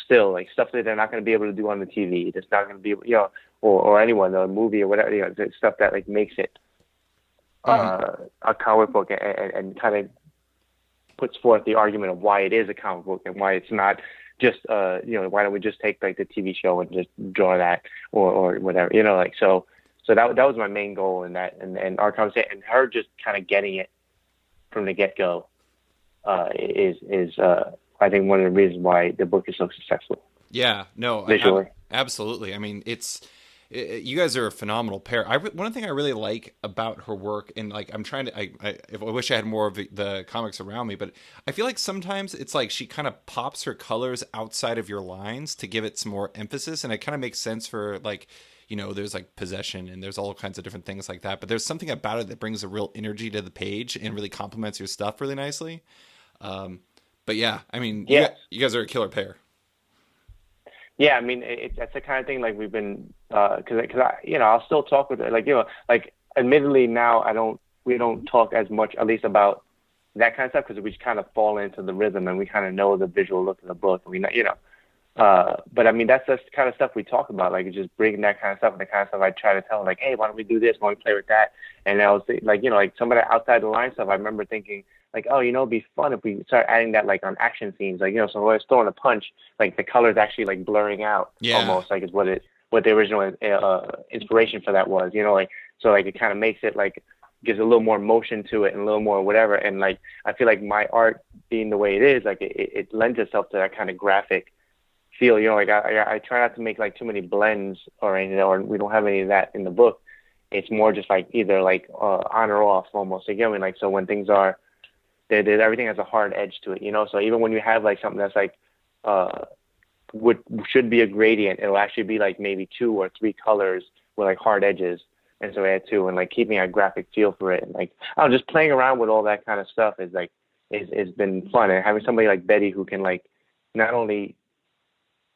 still, like stuff that they're not going to be able to do on the TV. It's not going to be, or anyone, a movie or whatever, it's stuff that like makes it a comic book and kind of puts forth the argument of why it is a comic book and why it's not just why don't we just take like the TV show and just draw that or whatever, so that was my main goal in that, and our conversation, and her just kind of getting it from the get-go is I think one of the reasons why the book is so successful. Yeah, no, visually. Absolutely. I mean, you guys are a phenomenal pair. One thing I really like about her work, and like I'm trying to, I wish I had more of the comics around me, but I feel like sometimes it's like she kind of pops her colors outside of your lines to give it some more emphasis, and it kind of makes sense for like, there's like possession and there's all kinds of different things like that, but there's something about it that brings a real energy to the page and really complements your stuff really nicely. But yeah, I mean, yeah. You guys are a killer pair. Yeah, I mean, that's the kind of thing like we've been, because I'll still talk with her, like admittedly now we don't talk as much, at least about that kind of stuff, because we just kind of fall into the rhythm and we kind of know the visual look of the book, and but I mean, that's the kind of stuff we talk about, like just bringing that kind of stuff, and the kind of stuff I try to tell her, like, hey, why don't we do this? Why don't we play with that? And I was like, like some of the outside the line stuff, I remember thinking, like, oh, it'd be fun if we start adding that like on action scenes, like, so when I was throwing a punch, like the colors actually like blurring out, almost like is what the original inspiration for that was, so like it kind of makes it like gives a little more motion to it and a little more whatever, and like I feel like my art being the way it is, like it lends itself to that kind of graphic feel, like I try not to make like too many blends or anything, or we don't have any of that in the book. It's more just like either like on or off almost, like so when things are everything has a hard edge to it, so even when you have like something that's like should be a gradient, it'll actually be like maybe 2 or 3 colors with like hard edges, and so I had 2, and like keeping a graphic feel for it, and like just playing around with all that kind of stuff is like is been fun, and having somebody like Betty who can like not only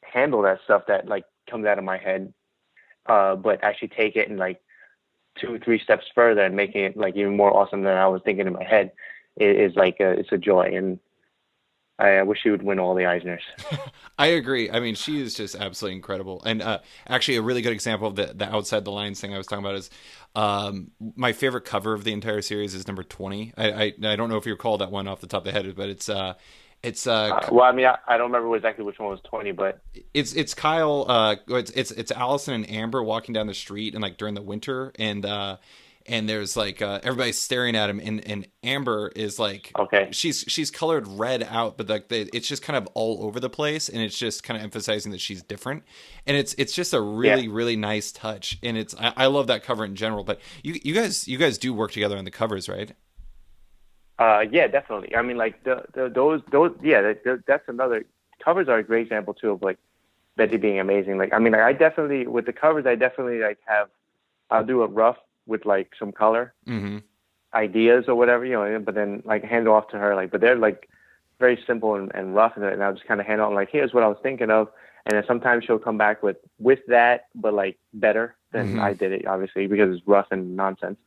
handle that stuff that like comes out of my head, but actually take it and like 2-3 steps further and making it like even more awesome than I was thinking in my head is like it's a joy, and I wish she would win all the Eisners. I agree. I mean, she is just absolutely incredible. And actually, a really good example of the outside the lines thing I was talking about is my favorite cover of the entire series is number 20. I don't know if you recall that one off the top of the head, but it's well, I mean, I don't remember exactly which one was 20, but it's Kyle. It's Allison and Amber walking down the street and like during the winter, and there's like everybody's staring at him, and Amber is like, okay, she's colored red out, but like it's just kind of all over the place, and it's just kind of emphasizing that she's different, and it's just a really really nice touch, and I love that cover in general. But you guys do work together on the covers, right? Yeah, definitely. I mean, like those, yeah, that's another covers are a great example too of like Betty being amazing. Like, I mean, like, I definitely, with the covers, I definitely like I'll do a rough with like some color ideas or whatever, you know, but then like hand it off to her, like, but they're like very simple and rough, and I'll just kind of hand it on like, here's what I was thinking of. And then sometimes she'll come back with that, but like better than I did it, obviously, because it's rough and nonsense.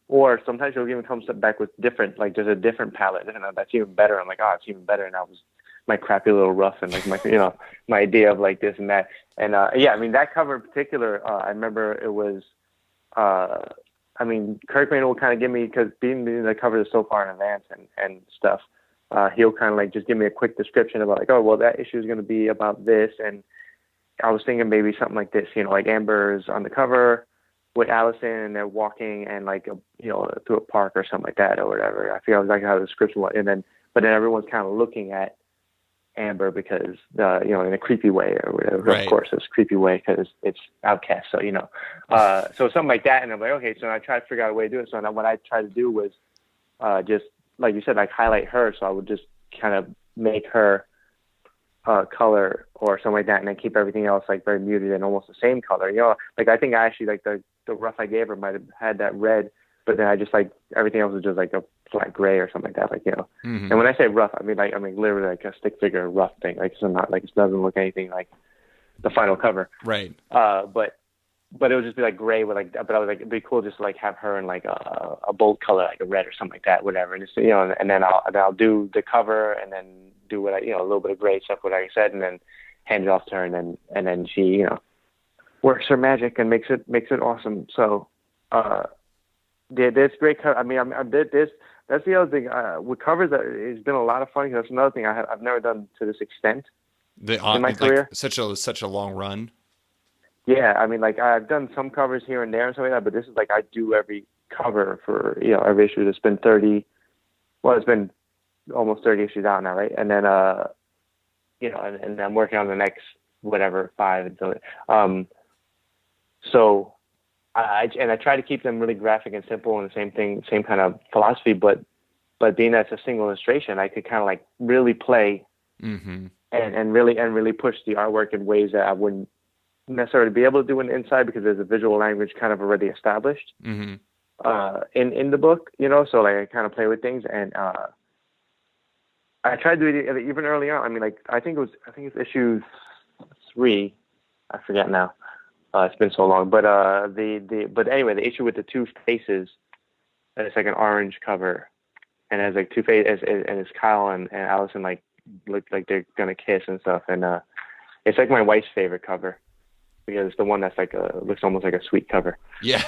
Or sometimes she'll even come back with different, like there's a different palette, and that's even better. I'm like, oh, it's even better. And I was my crappy little rough and like my, you know, my idea of like this and that. And yeah, I mean, that cover in particular, I remember it was, I mean, Kirkman will kind of give me, because being the cover is so far in advance and stuff, he'll kind of like just give me a quick description about like, oh, well, that issue is going to be about this. And I was thinking maybe something like this, you know, like Amber's on the cover with Allison and they're walking and like, you know, through a park or something like that or whatever. I feel like how the description was. And then, but then everyone's kind of looking at Amber because, you know, in a creepy way or whatever. Right. Of course, it's a creepy way because it's Outcast. So, you know, so something like that. And I'm like, okay, so I tried to figure out a way to do it. So now what I tried to do was just, like you said, like highlight her. So I would just kind of make her color or something like that, and then keep everything else like very muted and almost the same color. You know, like I think I actually like the rough I gave her might have had that red, but then I just like everything else was just like a flat gray or something like that. Like, you know, and when I say rough, I mean literally like a stick figure rough thing. Like it's not like it doesn't look anything like the final cover. Right. But it would just be like gray with like, but I was like, it'd be cool just to like have her in like a bold color, like a red or something like that, whatever. And just, you know, and then I'll do the cover and then do what I, you know, a little bit of gray stuff, what I said, and then hand it off to her. And then she, you know, works her magic and makes it awesome. So, there's great cover. I mean, that's the other thing, with covers, it's been a lot of fun. That's another thing I've never done to this extent in my career. Such a long run. Yeah, I mean, like I've done some covers here and there and something like that, but this is like I do every cover for, you know, every issue. It's been it's been almost 30 issues out now, right? And then, you know, and I'm working on the next whatever 5 and so. So I try to keep them really graphic and simple and the same kind of philosophy, but being that it's a single illustration, I could kind of like really play and really push the artwork in ways that I wouldn't necessarily be able to do in the inside because there's a visual language kind of already established in the book, you know. So like I kind of play with things, and I tried to do it even early on. I mean, like I think it's issue 3. I forget now. It's been so long, but but anyway, the issue with the 2 faces, and it's like an orange cover, and it has like 2 faces, and it's Kyle and Allison like look like they're gonna kiss and stuff, and it's like my wife's favorite cover, because it's the one that's like looks almost like a sweet cover. Yeah.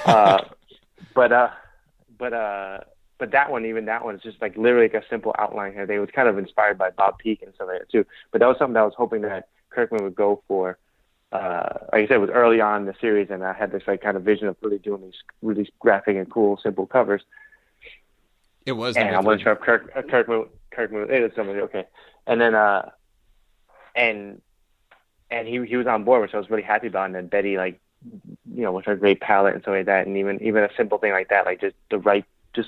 But that one is just like literally like a simple outline here. They was kind of inspired by Bob Peak and stuff like that too. But that was something that I was hoping that Kirkman would go for. Like I said, it was early on in the series, and I had this like kind of vision of really doing these really graphic and cool, simple covers. It was. And I wasn't sure if Kirkman. It was somebody okay. And then and he was on board, which I was really happy about. And then Betty, like, you know, with her great palette and stuff like that, and even a simple thing like that, like just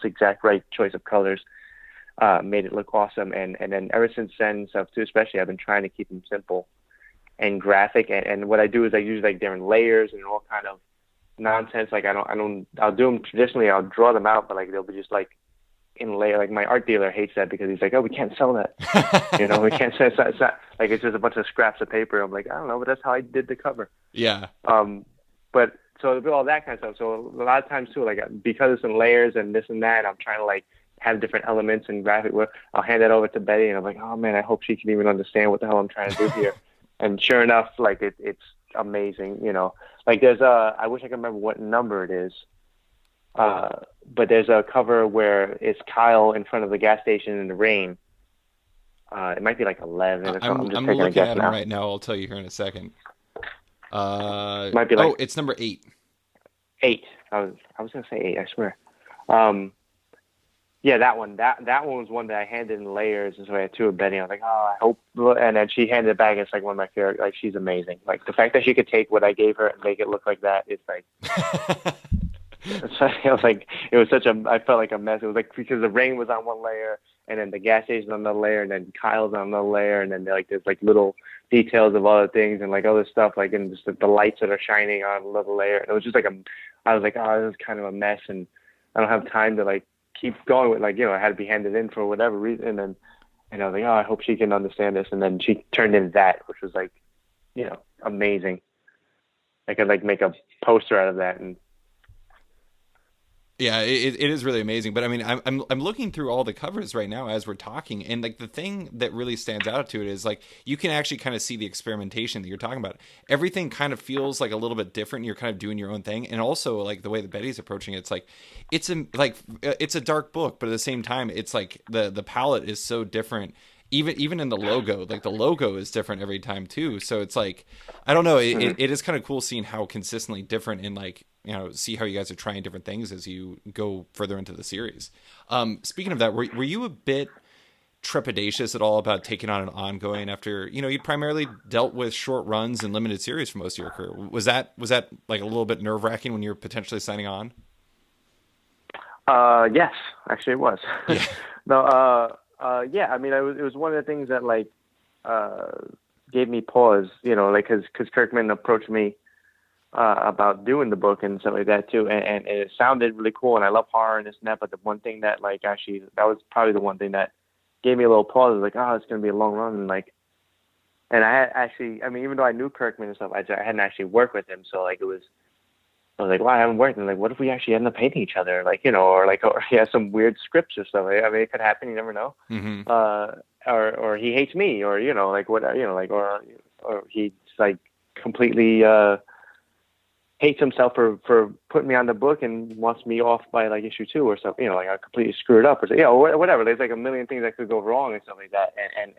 exact right choice of colors, made it look awesome. And then ever since then, stuff too, especially, I've been trying to keep them simple and graphic. And what I do is I use like different layers and all kind of nonsense. Like I'll do them traditionally. I'll draw them out, but like they'll be just like in layer. Like my art dealer hates that because he's like, oh, we can't sell that. You know, we can't sell it. It's not like it's just a bunch of scraps of paper. I'm like, I don't know, but that's how I did the cover. Yeah. But so to do all that kind of stuff. So a lot of times too, like because it's in layers and this and that, I'm trying to like have different elements and graphic work. I'll hand that over to Betty, and I'm like, oh man, I hope she can even understand what the hell I'm trying to do here. And sure enough, like it's amazing. You know, like there's I wish I could remember what number it is. But there's a cover where it's Kyle in front of the gas station in the rain. It might be like 11 or something. I'm just taking a guess at now. Him right now. I'll tell you here in a second. Might be like, it's number 8. 8. I was gonna say 8. I swear. Yeah, that one. That one was one that I handed in layers, and so I had 2 of Betty. I was like, oh, I hope. And then she handed it back. It's like one of my favorite. Like she's amazing. Like the fact that she could take what I gave her and make it look like that is like. So it was like I felt like a mess. It was like because the rain was on one layer, and then the gas station on another layer, and then Kyle's on another layer, and then like there's like little details of other things and like other stuff, like and just the lights that are shining on another layer. And it was just like I was like, oh, this is kind of a mess, and I don't have time to like keep going with like I had to be handed in for whatever reason, and then I was like, oh, I hope she can understand this, and then she turned into that, which was like amazing. I could like make a poster out of that. And Yeah, it is really amazing. But I mean, I'm looking through all the covers right now as we're talking, and like the thing that really stands out to it is like you can actually kind of see the experimentation that you're talking about. Everything kind of feels like a little bit different. You're kind of doing your own thing, and also like the way that Betty's approaching it, it's like it's a dark book, but at the same time, it's like the palette is so different. Even in the logo, like the logo is different every time too. So it's like, I don't know. It is kind of cool seeing how consistently different and like, see how you guys are trying different things as you go further into the series. Speaking of that, were you a bit trepidatious at all about taking on an ongoing after, you'd primarily dealt with short runs and limited series for most of your career? Was that like a little bit nerve wracking when you were potentially signing on? Yes, actually it was. Yeah. No, yeah, I mean, it was one of the things that like gave me pause, like because Kirkman approached me about doing the book and stuff like that too, and it sounded really cool, and I love horror and this and that. But the one thing that like actually that was probably the one thing that gave me a little pause, like, oh, it's gonna be a long run, and like, and I had actually, I mean, even though I knew Kirkman and stuff, I hadn't actually worked with him, so like I was like, well, I haven't worked. And like, what if we actually end up hating each other? Like, or he has some weird scripts or stuff. I mean, it could happen. You never know. Mm-hmm. Or he hates me, or like what, like, or he's like completely hates himself for putting me on the book and wants me off by like issue 2 or something. Like I completely screwed up or so, or whatever. There's like a million things that could go wrong and stuff like that. And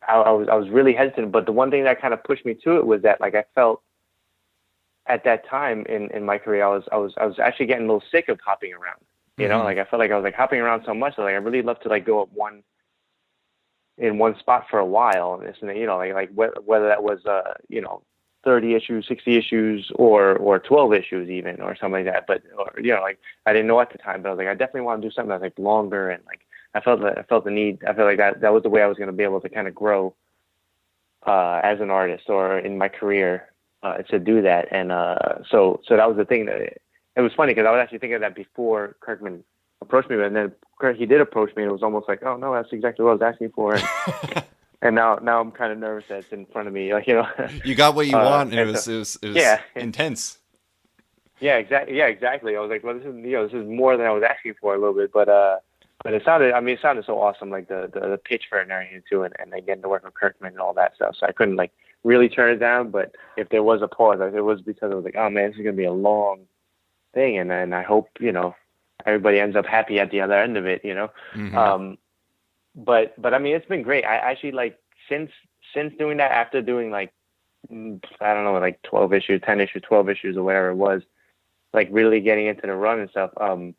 I was really hesitant. But the one thing that kind of pushed me to it was that like I felt at that time in my career, I was actually getting a little sick of hopping around. Like I felt like I was like hopping around so much that like I really love to like go up in one spot for a while. And this and that, like whether that was 30 issues, 60 issues, or 12 issues even, or something like that. But like I didn't know at the time, but I was like, I definitely want to do something that's like longer, and like I felt the need. I felt like that was the way I was going to be able to kind of grow as an artist or in my career. To do that, and so that was the thing. That it was funny because I was actually thinking of that before Kirkman approached me, and then he did approach me, and it was almost like, oh no, that's exactly what I was asking for, and now I'm kind of nervous that it's in front of me, like You got what you want, and it was yeah, intense. Yeah, exactly. I was like, well, this is more than I was asking for a little bit, but it sounded so awesome, like the pitch for it and everything too, and again to work with Kirkman and all that stuff. So I couldn't like really turn it down, but if there was a pause, it was because I was like, oh man, this is gonna be a long thing, and I hope everybody ends up happy at the other end of it, Mm-hmm. But I mean, it's been great. I actually like since doing that, after doing like I don't know, like 12 issues, 10 issues, 12 issues, or whatever it was, like really getting into the run and stuff. I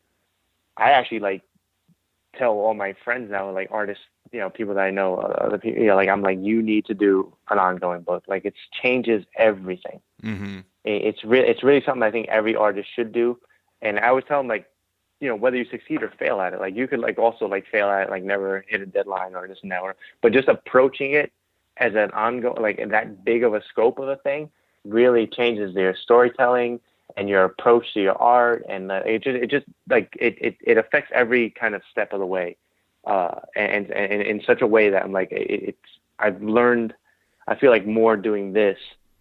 actually like tell all my friends now, like artists, people that I know, other people, like I'm like, you need to do an ongoing book. Like it changes everything. Mm-hmm. It's really something I think every artist should do. And I always tell them like, whether you succeed or fail at it, like you could like also like fail at it, like never hit a deadline or this and that, but just approaching it as an ongoing, like in that big of a scope of a thing, really changes their storytelling and your approach to your art, and it just like it affects every kind of step of the way, and in such a way that I'm like I've learned, I feel like more doing this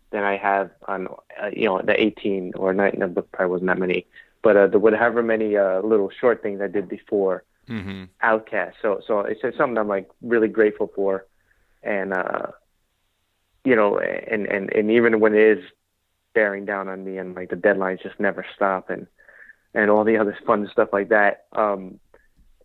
than I have on the 18 or 19. The book probably wasn't that many, but the whatever many little short things I did before Mm-hmm. Outcast. So it's just something I'm like really grateful for, and and even when it is bearing down on me and like the deadlines just never stop and all the other fun stuff like that,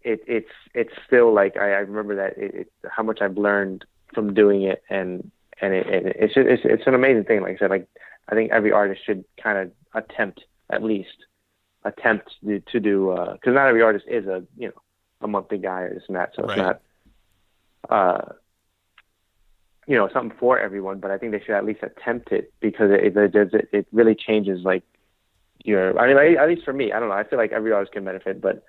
it's still like I remember that how much I've learned from doing it, and it's an amazing thing. Like I said, like I think every artist should kind of at least attempt to do, because not every artist is a monthly guy or this and that, so it's Right. something for everyone, but I think they should at least attempt it, because it really changes like at least for me, I don't know. I feel like every artist can benefit, but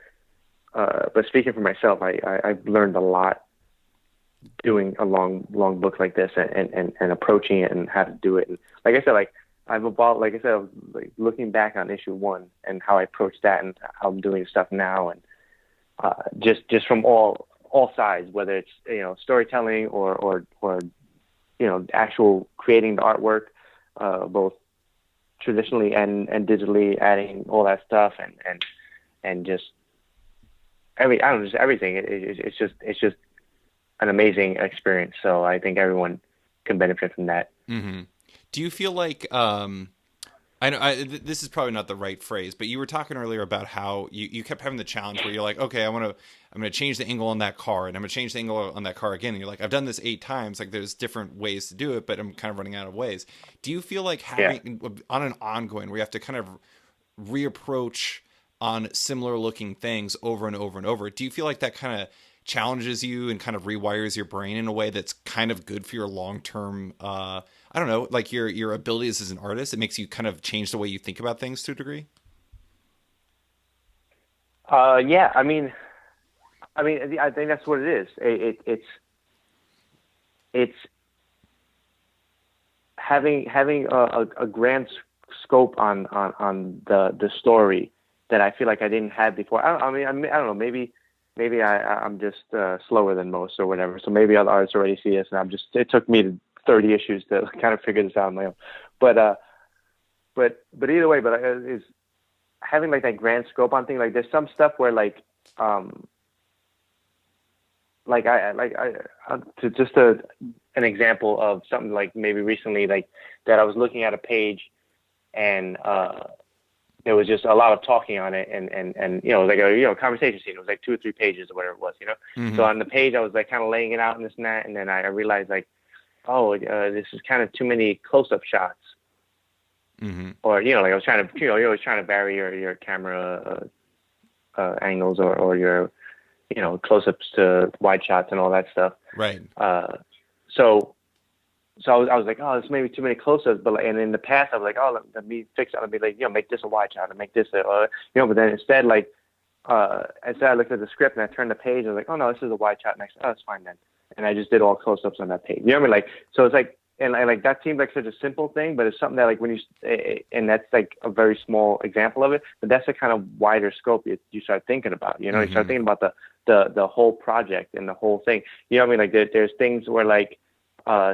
speaking for myself, I've learned a lot doing a long book like this and approaching it and how to do it. And like I said, like I've evolved, like I said, like looking back on issue 1 and how I approached that and how I'm doing stuff now, and just from all sides, whether it's storytelling or actual creating the artwork, both traditionally and digitally, adding all that stuff and just just everything. It's just an amazing experience. So I think everyone can benefit from that. Mm-hmm. Do you feel like this is probably not the right phrase, but you were talking earlier about how you kept having the challenge where you're like, okay, I'm going to change the angle on that car, and I'm going to change the angle on that car again. And you're like, I've done this 8 times. Like there's different ways to do it, but I'm kind of running out of ways. Do you feel like having on an ongoing where you have to kind of reapproach on similar looking things over and over and over, do you feel like that kind of challenges you and kind of rewires your brain in a way that's kind of good for your long-term, I don't know, like your abilities as an artist? It makes you kind of change the way you think about things to a degree. Yeah, I mean, I think that's what it is. It's having a grand scope on the story that I feel like I didn't have before. I don't know. Maybe I'm just slower than most or whatever. So maybe other artists already see this, and it took me 30 issues to kind of figure this out on my own. But either way, is having like that grand scope on things. Like there's some stuff where an example of something like maybe recently, like that I was looking at a page and there was just a lot of talking on it, and like a conversation scene. It was like 2 or 3 pages or whatever it was, Mm-hmm. So on the page, I was like kind of laying it out and this and that, and then I realized like, this is kind of too many close-up shots. Mm-hmm. Or like I was trying to, you're always trying to vary your camera angles or your close-ups to wide shots and all that stuff. Right. So I was like, this may be too many close-ups, but and in the past I was like, let me fix it. I'll be like, make this a wide shot and make this but then instead I looked at the script and I turned the page. I was like, oh no, this is a wide shot next. Oh, it's fine then. And I just did all close-ups on that page. You know what I mean? Like, so it's like, and like that seems like such a simple thing, but it's something that like when and that's like a very small example of it, but that's the kind of wider scope you start thinking about. Mm-hmm. You start thinking about the whole project and the whole thing. You know what I mean? Like there's things where like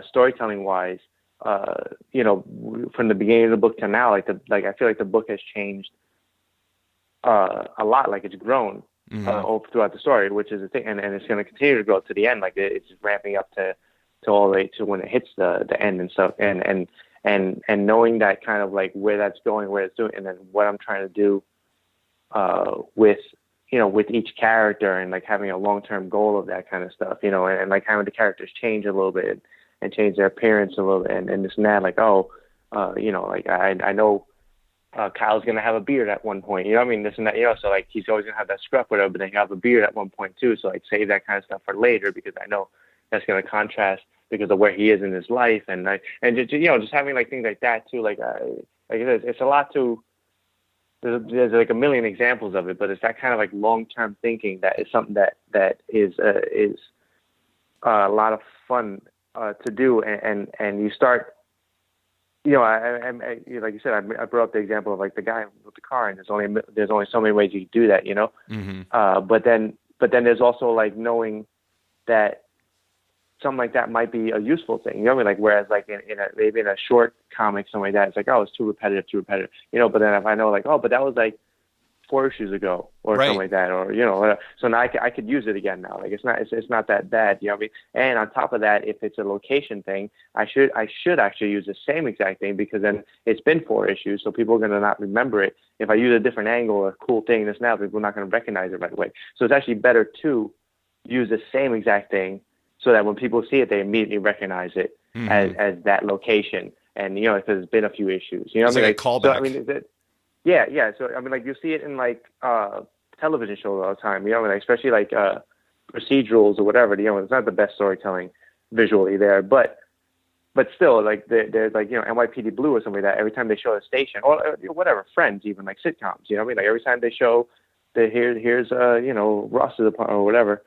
storytelling wise, from the beginning of the book to now, I feel like the book has changed a lot. Like it's grown all throughout the story, which is a thing, and it's going to continue to grow to the end. Like it's ramping up to all the way to when it hits the end and stuff, and knowing that kind of like where that's going, where it's doing, and then what I'm trying to do with each character, and like having a long-term goal of that kind of stuff, and like having the characters change a little bit and change their appearance a little bit, and this and that, like like I know Kyle's gonna have a beard at one point, I mean, this and that, so like he's always gonna have that scruff, whatever, but then he'll have a beard at one point too. So like save that kind of stuff for later, because I know that's gonna contrast because of where he is in his life, and just having like things like that too. Like it's a lot to. There's like a million examples of it, but it's that kind of like long-term thinking that is something that is a lot of fun to do, and you start. I like you said, I brought up the example of like the guy with the car, and there's only so many ways you can do that, Mm-hmm. But then there's also like knowing that something like that might be a useful thing, what I mean? Like whereas like maybe in a short comic, something like that, it's like, it's too repetitive, But then if I know like, but that was like 4 issues ago or something like that, or so now I could use it again now. Like it's not that bad, what I mean? And on top of that, if it's a location thing, I should actually use the same exact thing, because then it's been 4 issues, so people are gonna not remember it. If I use a different angle or a cool thing, this now, people are not gonna recognize it right away. So it's actually better to use the same exact thing, so that when people see it, they immediately recognize it as that location. And if there's been a few issues, it's what I mean? Like a callback. So, I mean, yeah. So I mean, like you see it in like television shows all the time. Like, especially like procedurals or whatever. It's not the best storytelling visually there, but but still, like there's like, NYPD Blue or something like that. Every time they show a station or whatever, Friends, even like sitcoms, you know what I mean? Like every time they show here's Ross's apartment or whatever,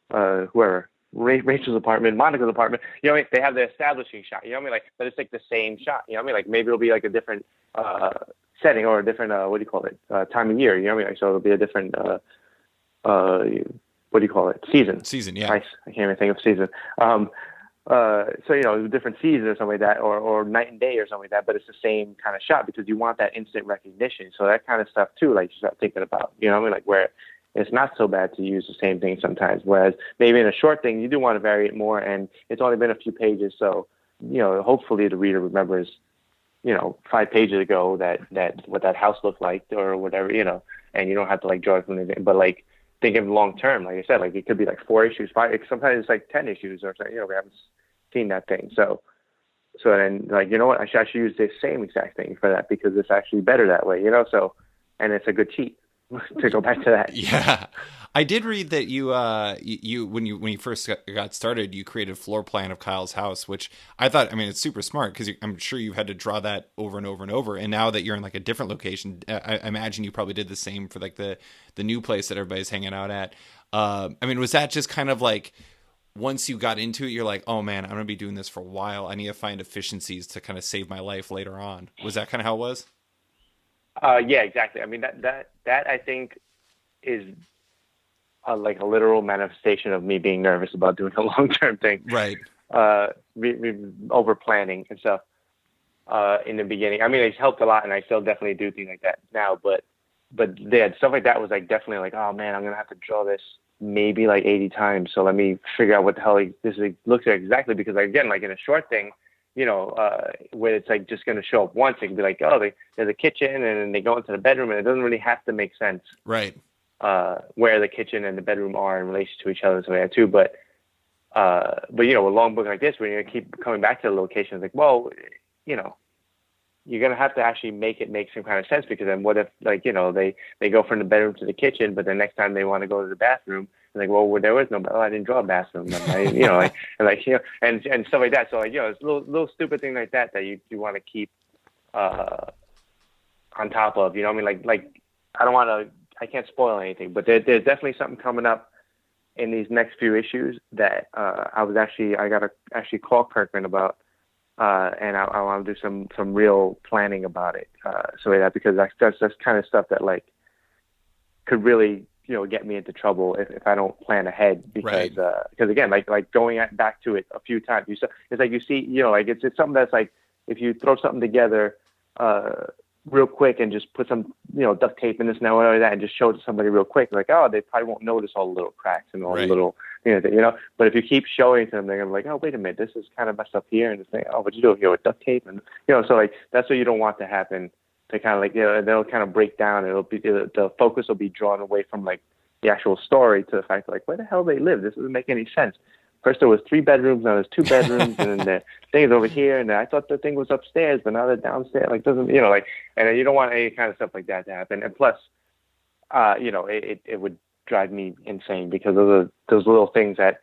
whoever, Rachel's apartment, Monica's apartment, you know what I mean? They have the establishing shot, you know what I mean? Like, but it's like the same shot, you know what I mean? Like maybe it'll be like a different setting or a different what do you call it, time of year, you know what I mean? Like, so it'll be a different what do you call it, season, yeah. Nice. I can't even think of season. So different season or something like that, or night and day or something like that, but it's the same kind of shot because you want that instant recognition. So that kind of stuff too, like you start thinking about, you know what I mean? Like where it's not so bad to use the same thing sometimes, whereas maybe in a short thing you do want to vary it more, and it's only been a few pages, so hopefully the reader remembers 5 pages ago that what that house looked like or whatever, and you don't have to like draw it from anything, but like think of long term, like I said, like it could be like 4 issues, 5, sometimes it's like 10 issues or something, we haven't seen that thing. So then, like, you know what, I should use the same exact thing for that because it's actually better that way, so, and it's a good cheat to go back to that. Yeah. I did read that you when you first got started, you created a floor plan of Kyle's house, which I thought, I mean, it's super smart because I'm sure you've had to draw that over and over and over. And now that you're in like a different location, I imagine you probably did the same for like the new place that everybody's hanging out at. I mean, was that just kind of like, once you got into it, you're like, oh man, I'm going to be doing this for a while. I need to find efficiencies to kind of save my life later on. Was that kind of how it was? Yeah, exactly. I mean, that I think is like a literal manifestation of me being nervous about doing a long-term thing. Right. Over planning and stuff in the beginning. I mean, it's helped a lot, and I still definitely do things like that now. But yeah, stuff like that was like definitely like, oh man, I'm gonna have to draw this maybe like 80 times. So let me figure out what the hell this looks like exactly, because again, like in a short thing, where it's like just gonna show up once, it can be like, oh, there's a kitchen, and then they go into the bedroom, and it doesn't really have to make sense. Right. Where the kitchen and the bedroom are in relation to each other, so yeah, too. But with a long book like this, when you keep coming back to the location, it's like, well, you're gonna have to actually make it make some kind of sense, because then what if, like, they go from the bedroom to the kitchen, but the next time they want to go to the bathroom, it's like, well, there was no, I didn't draw a bathroom, and and stuff like that. So like, it's little stupid thing like that you want to keep on top of. You know what I mean? Like I don't want to. I can't spoil anything, but there's definitely something coming up in these next few issues that I got to actually call Kirkman about, and I want to do some real planning about it. Because that's kind of stuff that like could really get me into trouble if I don't plan ahead, because again, like going back to it a few times, it's like you see, like it's something that's like, if you throw something together real quick and just put some duct tape in this and all that and just show it to somebody real quick, like, oh, they probably won't notice all the little cracks and all the little but if you keep showing to them, they're gonna be like, oh, wait a minute, this is kind of messed up here, and it's like, oh, what you do here with duct tape, and so like that's what you don't want to happen, to kind of like they'll kind of break down, and it'll be the focus will be drawn away from like the actual story to the fact that, like, where the hell they live, this doesn't make any sense. First there was 3 bedrooms, now there's 2 bedrooms, and then the thing is over here, and I thought the thing was upstairs, but now they're downstairs. Like, doesn't, and you don't want any kind of stuff like that to happen. And plus, it would drive me insane, because those little things that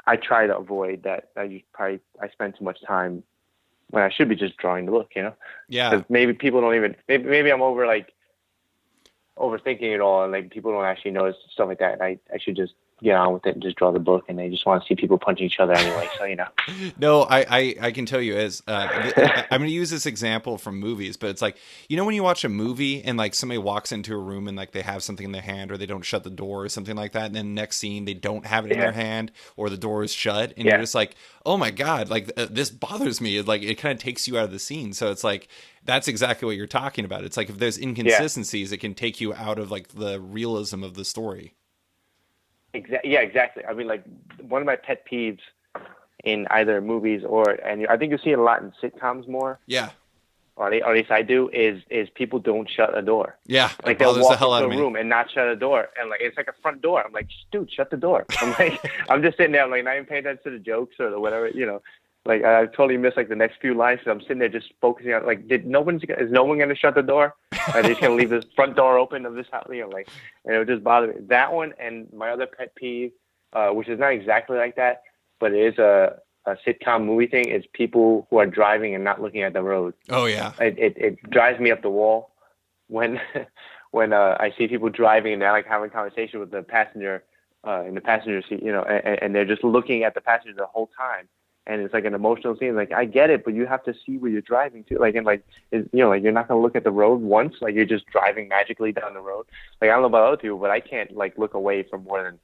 I try to avoid, that I spend too much time when I should be just drawing the book, Yeah. Because maybe people don't even, maybe I'm overthinking it all, and like people don't actually notice stuff like that. I should just get on with it and just draw the book, and they just want to see people punching each other anyway. So No, I can tell you, as I'm going to use this example from movies, but it's like, when you watch a movie and like somebody walks into a room and like they have something in their hand, or they don't shut the door or something like that, and then next scene they don't have it in their hand, or the door is shut, and you're just like, oh my god, like this bothers me. Like it kind of takes you out of the scene. So it's like, that's exactly what you're talking about. It's like, if there's inconsistencies, it can take you out of like the realism of the story. Yeah, exactly. I mean, like, one of my pet peeves in either movies and I think you see it a lot in sitcoms more. Yeah. Or at least I do, is people don't shut a door. Yeah. Like, they'll walk into a room and not shut a door. And like, it's like a front door. I'm like, dude, shut the door. I'm like, I'm just sitting there, I'm like, not even paying attention to the jokes or whatever, Like, I totally missed like the next few lines. So I'm sitting there just focusing on, like, is no one going to shut the door? Are they just going to leave this front door open of this house? Like, and it would just bother me. That one, and my other pet peeve, which is not exactly like that, but it is a sitcom movie thing is people who are driving and not looking at the road. Oh yeah. It drives me up the wall when when I see people driving and they're like having a conversation with the passenger in the passenger seat, and they're just looking at the passenger the whole time. And it's like an emotional scene. Like, I get it, but you have to see where you're driving to. Like, and like, like you're not gonna look at the road once. Like, you're just driving magically down the road. Like, I don't know about other people, but I can't like look away for more than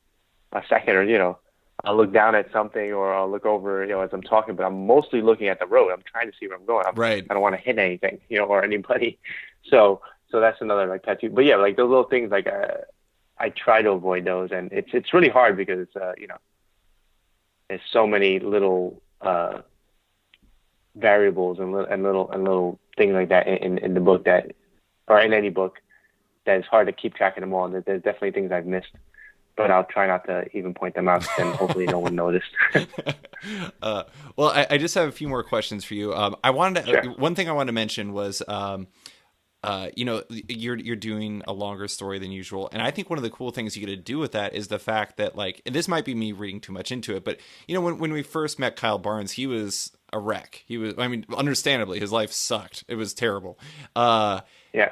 a second, or I'll look down at something, or I'll look over, as I'm talking. But I'm mostly looking at the road. I'm trying to see where I'm going. Right. I don't want to hit anything, or anybody. So that's another like pet peeve. But yeah, like those little things, like I try to avoid those, and it's really hard because there's so many little variables and little things like that in the book that, or in any book, that it's hard to keep track of them all. There's definitely things I've missed, but I'll try not to even point them out, and hopefully no one noticed. Well, I just have a few more questions for you. I wanted to, Sure. One thing I wanted to mention was, you're doing a longer story than usual, and I think one of the cool things you get to do with that is the fact that, like, and this might be me reading too much into it, but when we first met Kyle Barnes, he was a wreck. Understandably, his life sucked. It was terrible. Yeah.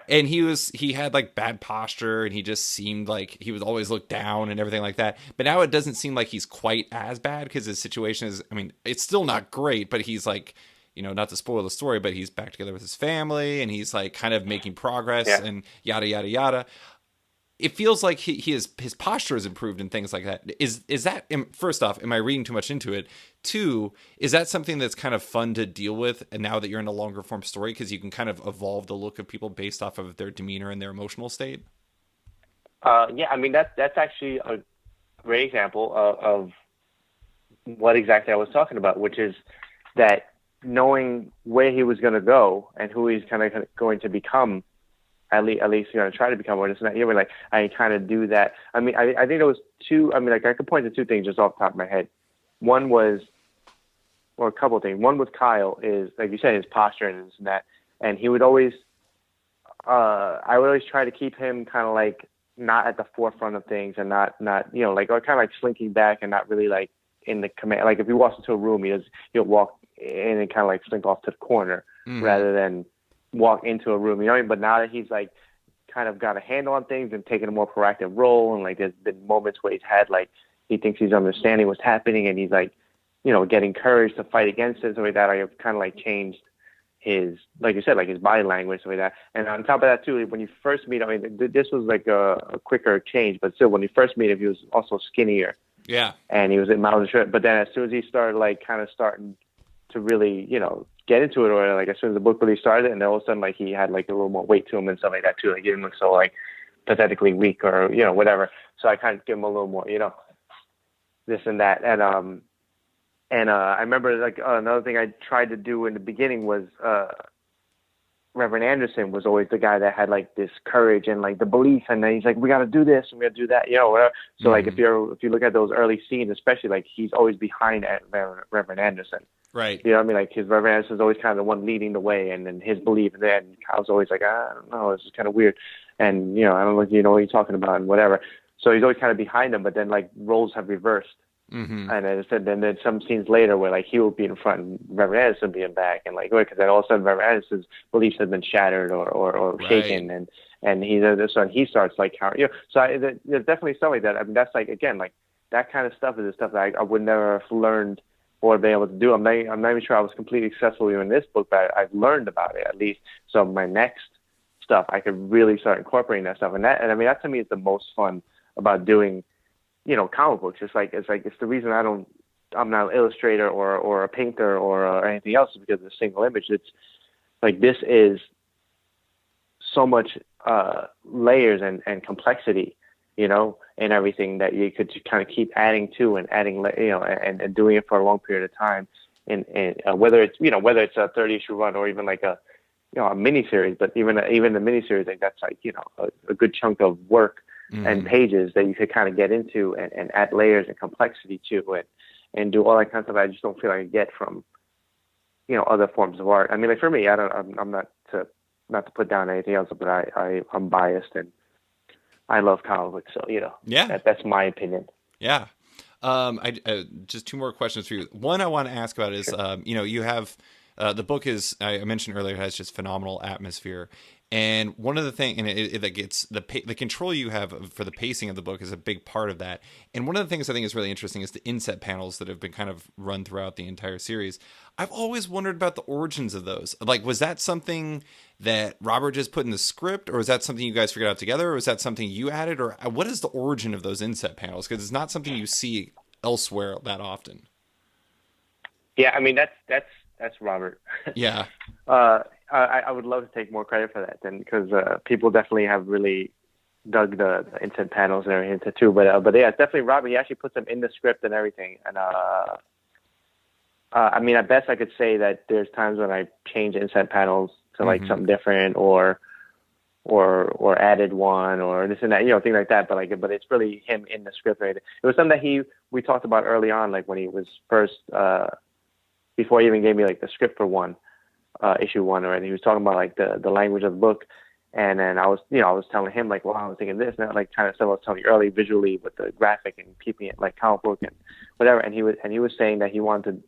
And he had like bad posture, and he just seemed like he was always looked down and everything like that. But now it doesn't seem like he's quite as bad, because his situation is, it's still not great, but he's like, not to spoil the story, but he's back together with his family, and he's like kind of making progress, Yeah. and yada, yada, yada. It feels like his posture has improved and things like that. Is that, first off, am I reading too much into it? Two, is that something that's kind of fun to deal with, and now that you're in a longer form story, because you can kind of evolve the look of people based off of their demeanor and their emotional state? Yeah, that's actually a great example of what exactly I was talking about, which is that knowing where he was going to go and who he's kind of going to become, at least going to try to become, or just not. Like, I kind of do that. I think there was two. I could point to two things just off the top of my head. One was, or a couple of things. One with Kyle is, like you said, his posture and this and that, and he would always. I would always try to keep him kind of like not at the forefront of things, and not like, or kind of like slinking back and not really like in the command. Like if he walks into a room, he'll walk in and kind of like slink off to the corner rather than walk into a room. But now that he's like kind of got a handle on things and taking a more proactive role, and like there's been moments where he's had like he thinks he's understanding what's happening, and he's like getting courage to fight against it. So like that, I have kind of like changed his, like you said, like his body language, so like that. And on top of that too, when you first meet him, this was like a quicker change, but still, when you first meet him, he was also skinnier. Yeah. And he was in malnutrition. But then as soon as he started like kind of starting to really, get into it, or like as soon as the book really started, and then all of a sudden like he had like a little more weight to him and stuff like that too. Like he didn't look so like pathetically weak or whatever. So I kind of give him a little more, this and that. And I remember like another thing I tried to do in the beginning was Reverend Anderson was always the guy that had like this courage and like the belief, and then he's like, we got to do this and we got to do that, whatever. So like if you look at those early scenes, especially, like he's always behind Reverend Anderson. Right. Like his Reverend Anderson's always kind of the one leading the way, and then his belief, and then Kyle's always like, I don't know, this is kind of weird, and I don't know if you know what you're talking about and whatever. So he's always kind of behind them, but then like roles have reversed. And as I said, then some scenes later where like he will be in front and Reverend Anderson be in back, and like, because then all of a sudden Reverend Anderson's beliefs have been shattered or shaken, and he starts like how So there's definitely stuff like that. That's like, again, like that kind of stuff is the stuff that I would never have learned or been able to do. I'm not even sure I was completely successful in this book, but I've learned about it at least. So my next stuff, I could really start incorporating that stuff, and that to me is the most fun about doing comic books. It's the reason I'm not an illustrator or a painter or anything else, is because of the single image. It's like, this is so much layers and complexity, and everything that you could kind of keep adding to and adding, and doing it for a long period of time. And whether it's a 30-issue run or even like a mini series, but even the mini series, like that's like, a good chunk of work and pages that you could kind of get into and add layers and complexity to it, and do all that kind of stuff I just don't feel like I get from, other forms of art. Like for me, I'm not to put down anything else, but I'm biased and I love comic books, so Yeah, that's my opinion. Yeah. Just two more questions for you. One I want to ask about is, you have the book is I mentioned earlier has just phenomenal atmosphere, and one of the things, and that gets the control you have for the pacing of the book is a big part of that. And one of the things I think is really interesting is the inset panels that have been kind of run throughout the entire series. I've always wondered about the origins of those. Like, was that something that Robert just put in the script, or was that something you guys figured out together, or was that something you added, or what is the origin of those inset panels? Because it's not something you see elsewhere that often. Yeah, I mean that's Robert. Yeah. I would love to take more credit for that then, because people definitely have really dug the inset panels and everything too. But yeah, it's definitely Robert. He actually puts them in the script and everything. And I mean, at best I could say that there's times when I change inset panels to like something different, or added one, or this and that, things like that. But it's really him in the script. Right? It was something that we talked about early on, like when he was first before he even gave me like the script for issue one, already. He was talking about like the language of the book, and then I was telling him like, well, I was thinking this, and like kind of stuff I was telling you early visually with the graphic and keeping it like comic book and whatever. And he was saying that he wanted to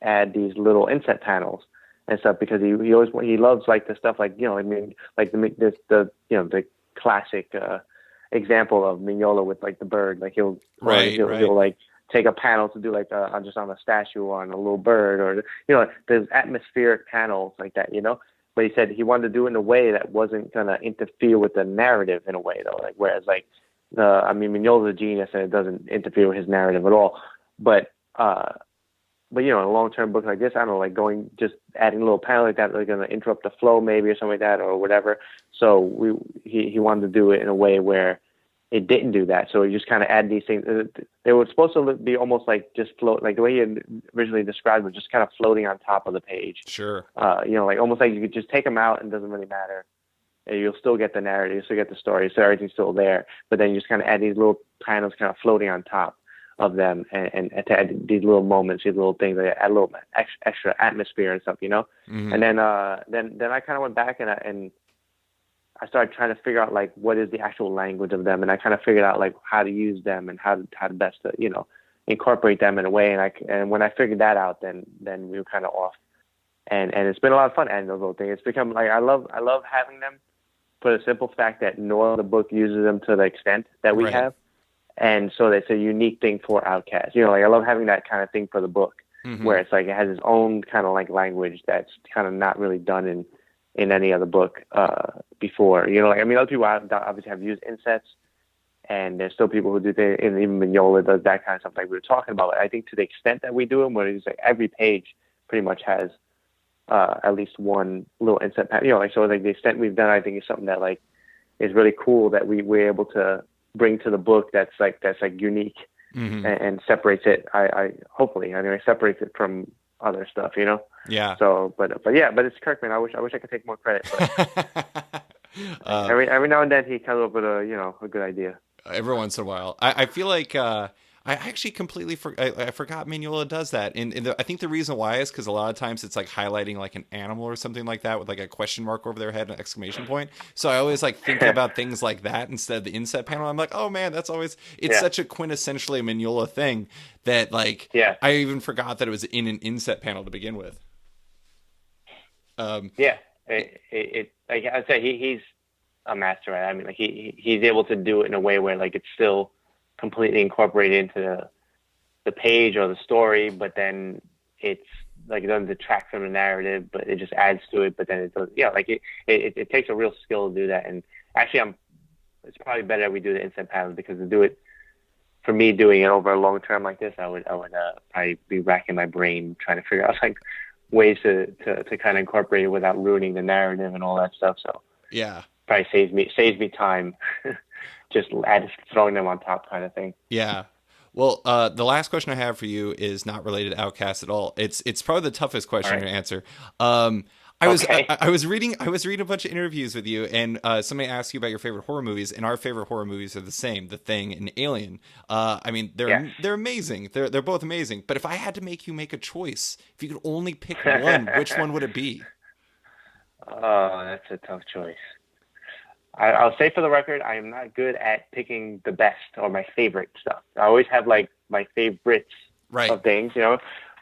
add these little inset panels and stuff because he loves like the stuff like the classic example of Mignola with like the bird, like he'll like take a panel to do like just on a statue or on a little bird, or there's atmospheric panels like that, But he said he wanted to do it in a way that wasn't gonna interfere with the narrative in a way though. Like whereas like Mignola's a genius and it doesn't interfere with his narrative at all. But in a long-term book like this, I don't know, like just adding a little panel like that, like gonna interrupt the flow maybe or something like that or whatever. So he wanted to do it in a way where it didn't do that. So he just kind of add these things. They were supposed to be almost like just float, like the way he had originally described it, just kind of floating on top of the page. Sure. Like almost like you could just take them out and it doesn't really matter. And you'll still get the narrative, you'll still get the story, so everything's still there. But then you just kind of add these little panels kind of floating on top of them, and to add these little moments, these little things, that add a little extra atmosphere and stuff, Mm-hmm. And then I kind of went back and I started trying to figure out like what is the actual language of them, and I kind of figured out like how to use them and how to best to incorporate them in a way. And when I figured that out, then we were kind of off. And it's been a lot of fun adding those little things. It's become like I love having them for the simple fact that no other book uses them to the extent that we have, and so it's a unique thing for Outcast. Like I love having that kind of thing for the book, where it's like it has its own kind of like language that's kind of not really done in any other book before. Other people obviously have used insets, and there's still people who do things, and even Mignola does that kind of stuff like we were talking about. I think to the extent that we do them, where it's like every page pretty much has at least one little inset panel. So like the extent we've done, I think is something that like is really cool that we're able to bring to the book that's unique and separates it. I hopefully separates it from other stuff, Yeah. So, but it's Kirkman. I wish I could take more credit. But every now and then he comes up with a good idea. Every once in a while, I feel like I actually completely I forgot Mignola does that, and I think the reason why is because a lot of times it's like highlighting like an animal or something like that with like a question mark over their head and an exclamation point. So I always like think about things like that instead of the inset panel. I'm like, oh man, that's always such a quintessentially Mignola thing that like I even forgot that it was in an inset panel to begin with. It like I'd say he's a master at it. I mean, like he's able to do it in a way where like it's still completely incorporated into the page or the story, but then it's like it doesn't detract from the narrative, but it just adds to it. But then it does, it takes a real skill to do that. And actually, it's probably better that we do the instant panels, because to do it, for me doing it over a long term like this, I would probably be racking my brain trying to figure out like ways to kind of incorporate it without ruining the narrative and all that stuff. So probably saves me time. Just throwing them on top kind of thing. Yeah. Well, the last question I have for you is not related to Outcast at all. It's probably the toughest question to answer. I was reading a bunch of interviews with you, and somebody asked you about your favorite horror movies, and our favorite horror movies are the same: The Thing and Alien. They're amazing. They're both amazing. But if I had to make you make a choice, if you could only pick one, which one would it be? Oh, that's a tough choice. I'll say for the record, I am not good at picking the best or my favorite stuff. I always have like my favorites of things,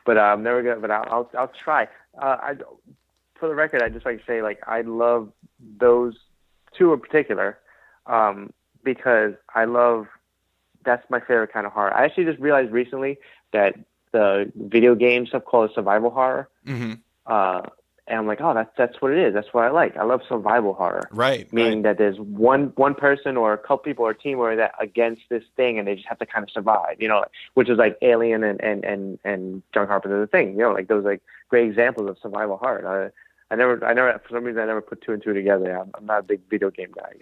but I'm never good. But I'll try. For the record, I just like to say like I love those two in particular because that's my favorite kind of horror. I actually just realized recently that the video game stuff called survival horror. Mm-hmm. And I'm like, oh, that's what it is. That's what I like. I love survival horror. Right. Meaning that there's one person or a couple people or a team or that against this thing, and they just have to kind of survive. Which is like Alien and John Carpenter's Thing. Like those like great examples of survival horror. I never for some reason I never put two and two together. I'm not a big video game guy.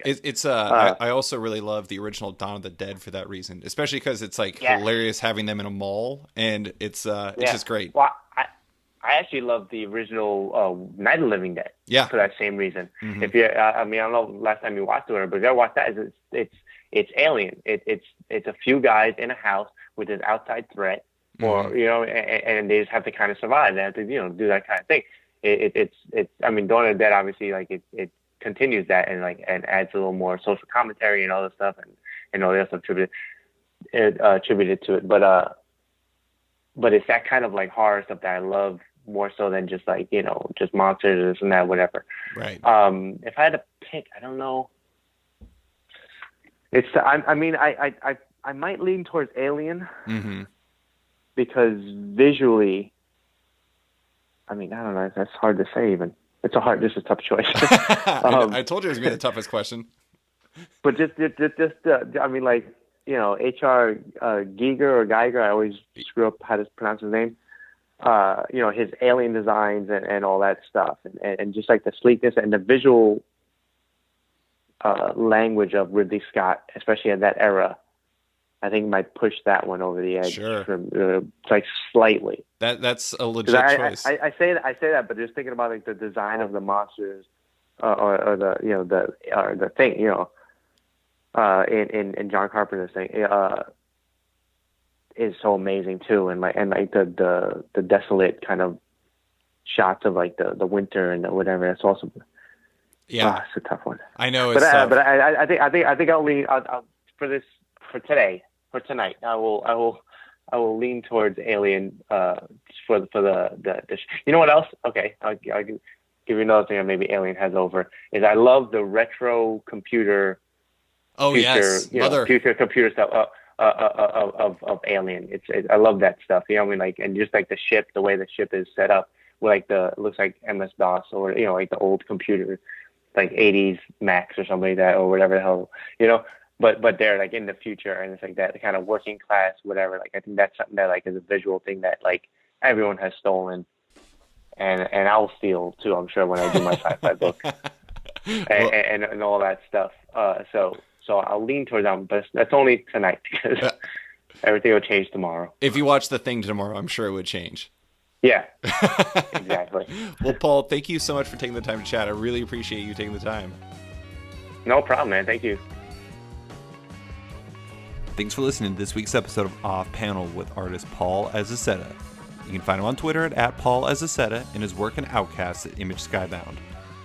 I also really love the original Dawn of the Dead for that reason, especially because it's like hilarious having them in a mall, and it's just great. Well, I actually love the original Night of the Living Dead. Yeah. For that same reason. Mm-hmm. If you, I don't know last time you watched it, but if you watch that, it's Alien. It's a few guys in a house with an outside threat, or and they just have to kind of survive. They have to do that kind of thing. It's Dawn of the Dead obviously like it continues that and adds a little more social commentary and all this stuff and all the other stuff attributed to it. But it's that kind of like horror stuff that I love more so than just like, just monsters, this and that, whatever. Right. If I had to pick, I don't know. I might lean towards Alien because visually, I don't know. That's hard to say even. This is a tough choice. I told you it was going to be the toughest question. But just H.R. Giger or Geiger, I always screw up how to pronounce his name. His alien designs and all that stuff, and just like the sleekness and the visual language of Ridley Scott, especially in that era, I think might push that one over the edge. Sure. Like slightly. That's a legit choice. I say that, but just thinking about like the design of the monsters, or the thing, in John Carpenter's thing, is so amazing too, and the desolate kind of shots of like the winter and whatever. That's awesome. Yeah, it's a tough one. I know, but I think I'll lean for tonight. I will lean towards Alien for the. You know what else? Okay, I'll give you another thing that maybe Alien has over is I love the retro computer. Oh, future, yes, future computer stuff of Alien. I love that stuff. And just like the ship, the way the ship is set up, with it looks like MS DOS or like the old computer, like 80s Macs or something like that, or whatever the hell, But they're like in the future, and it's like that kind of working class, whatever. Like I think that's something that like is a visual thing that like everyone has stolen, and I'll steal too. I'm sure when I do my sci-fi book and all that stuff. So I'll lean towards that, but that's only tonight because everything will change tomorrow. If you watch The Thing tomorrow, I'm sure it would change. Yeah, exactly. Well, Paul, thank you so much for taking the time to chat. I really appreciate you taking the time. No problem, man. Thank you. Thanks for listening to this week's episode of Off Panel with artist Paul Azaceta. You can find him on Twitter at Paul Azaceta and his work in Outcast at Image Skybound.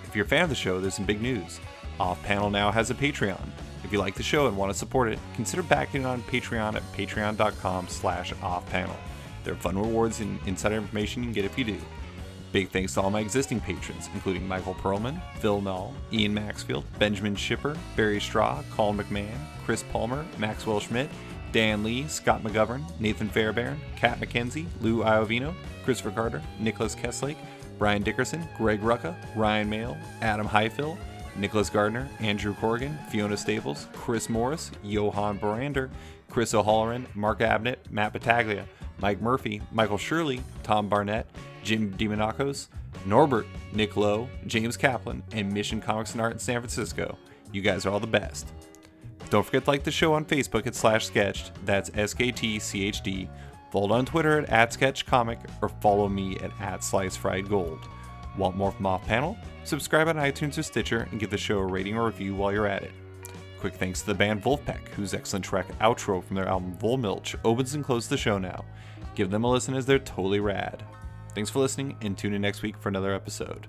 If you're a fan of the show, there's some big news. Off Panel now has a Patreon. If you like the show and want to support it, consider backing it on Patreon at patreon.com/offpanel. There are fun rewards and insider information you can get if you do. Big thanks to all my existing patrons, including Michael Perlman, Phil Null, Ian Maxfield, Benjamin Shipper, Barry Straw, Colin McMahon, Chris Palmer, Maxwell Schmidt, Dan Lee, Scott McGovern, Nathan Fairbairn, Kat McKenzie, Lou Iovino, Christopher Carter, Nicholas Kesslake, Brian Dickerson, Greg Rucka, Ryan Mail, Adam Highfill, Nicholas Gardner, Andrew Corrigan, Fiona Staples, Chris Morris, Johan Borander, Chris O'Halloran, Mark Abnett, Matt Battaglia, Mike Murphy, Michael Shirley, Tom Barnett, Jim DiMonacos, Norbert, Nick Lowe, James Kaplan, and Mission Comics and Art in San Francisco. You guys are all the best. Don't forget to like the show on Facebook at /sketched, that's SKTCHD. Follow on Twitter at @sketchcomic, or follow me at @slicefriedgold. Want more from Off Panel? Subscribe on iTunes or Stitcher and give the show a rating or review while you're at it. Quick thanks to the band Wolfpack, whose excellent track Outro from their album Volmilch opens and closes the show now. Give them a listen as they're totally rad. Thanks for listening, and tune in next week for another episode.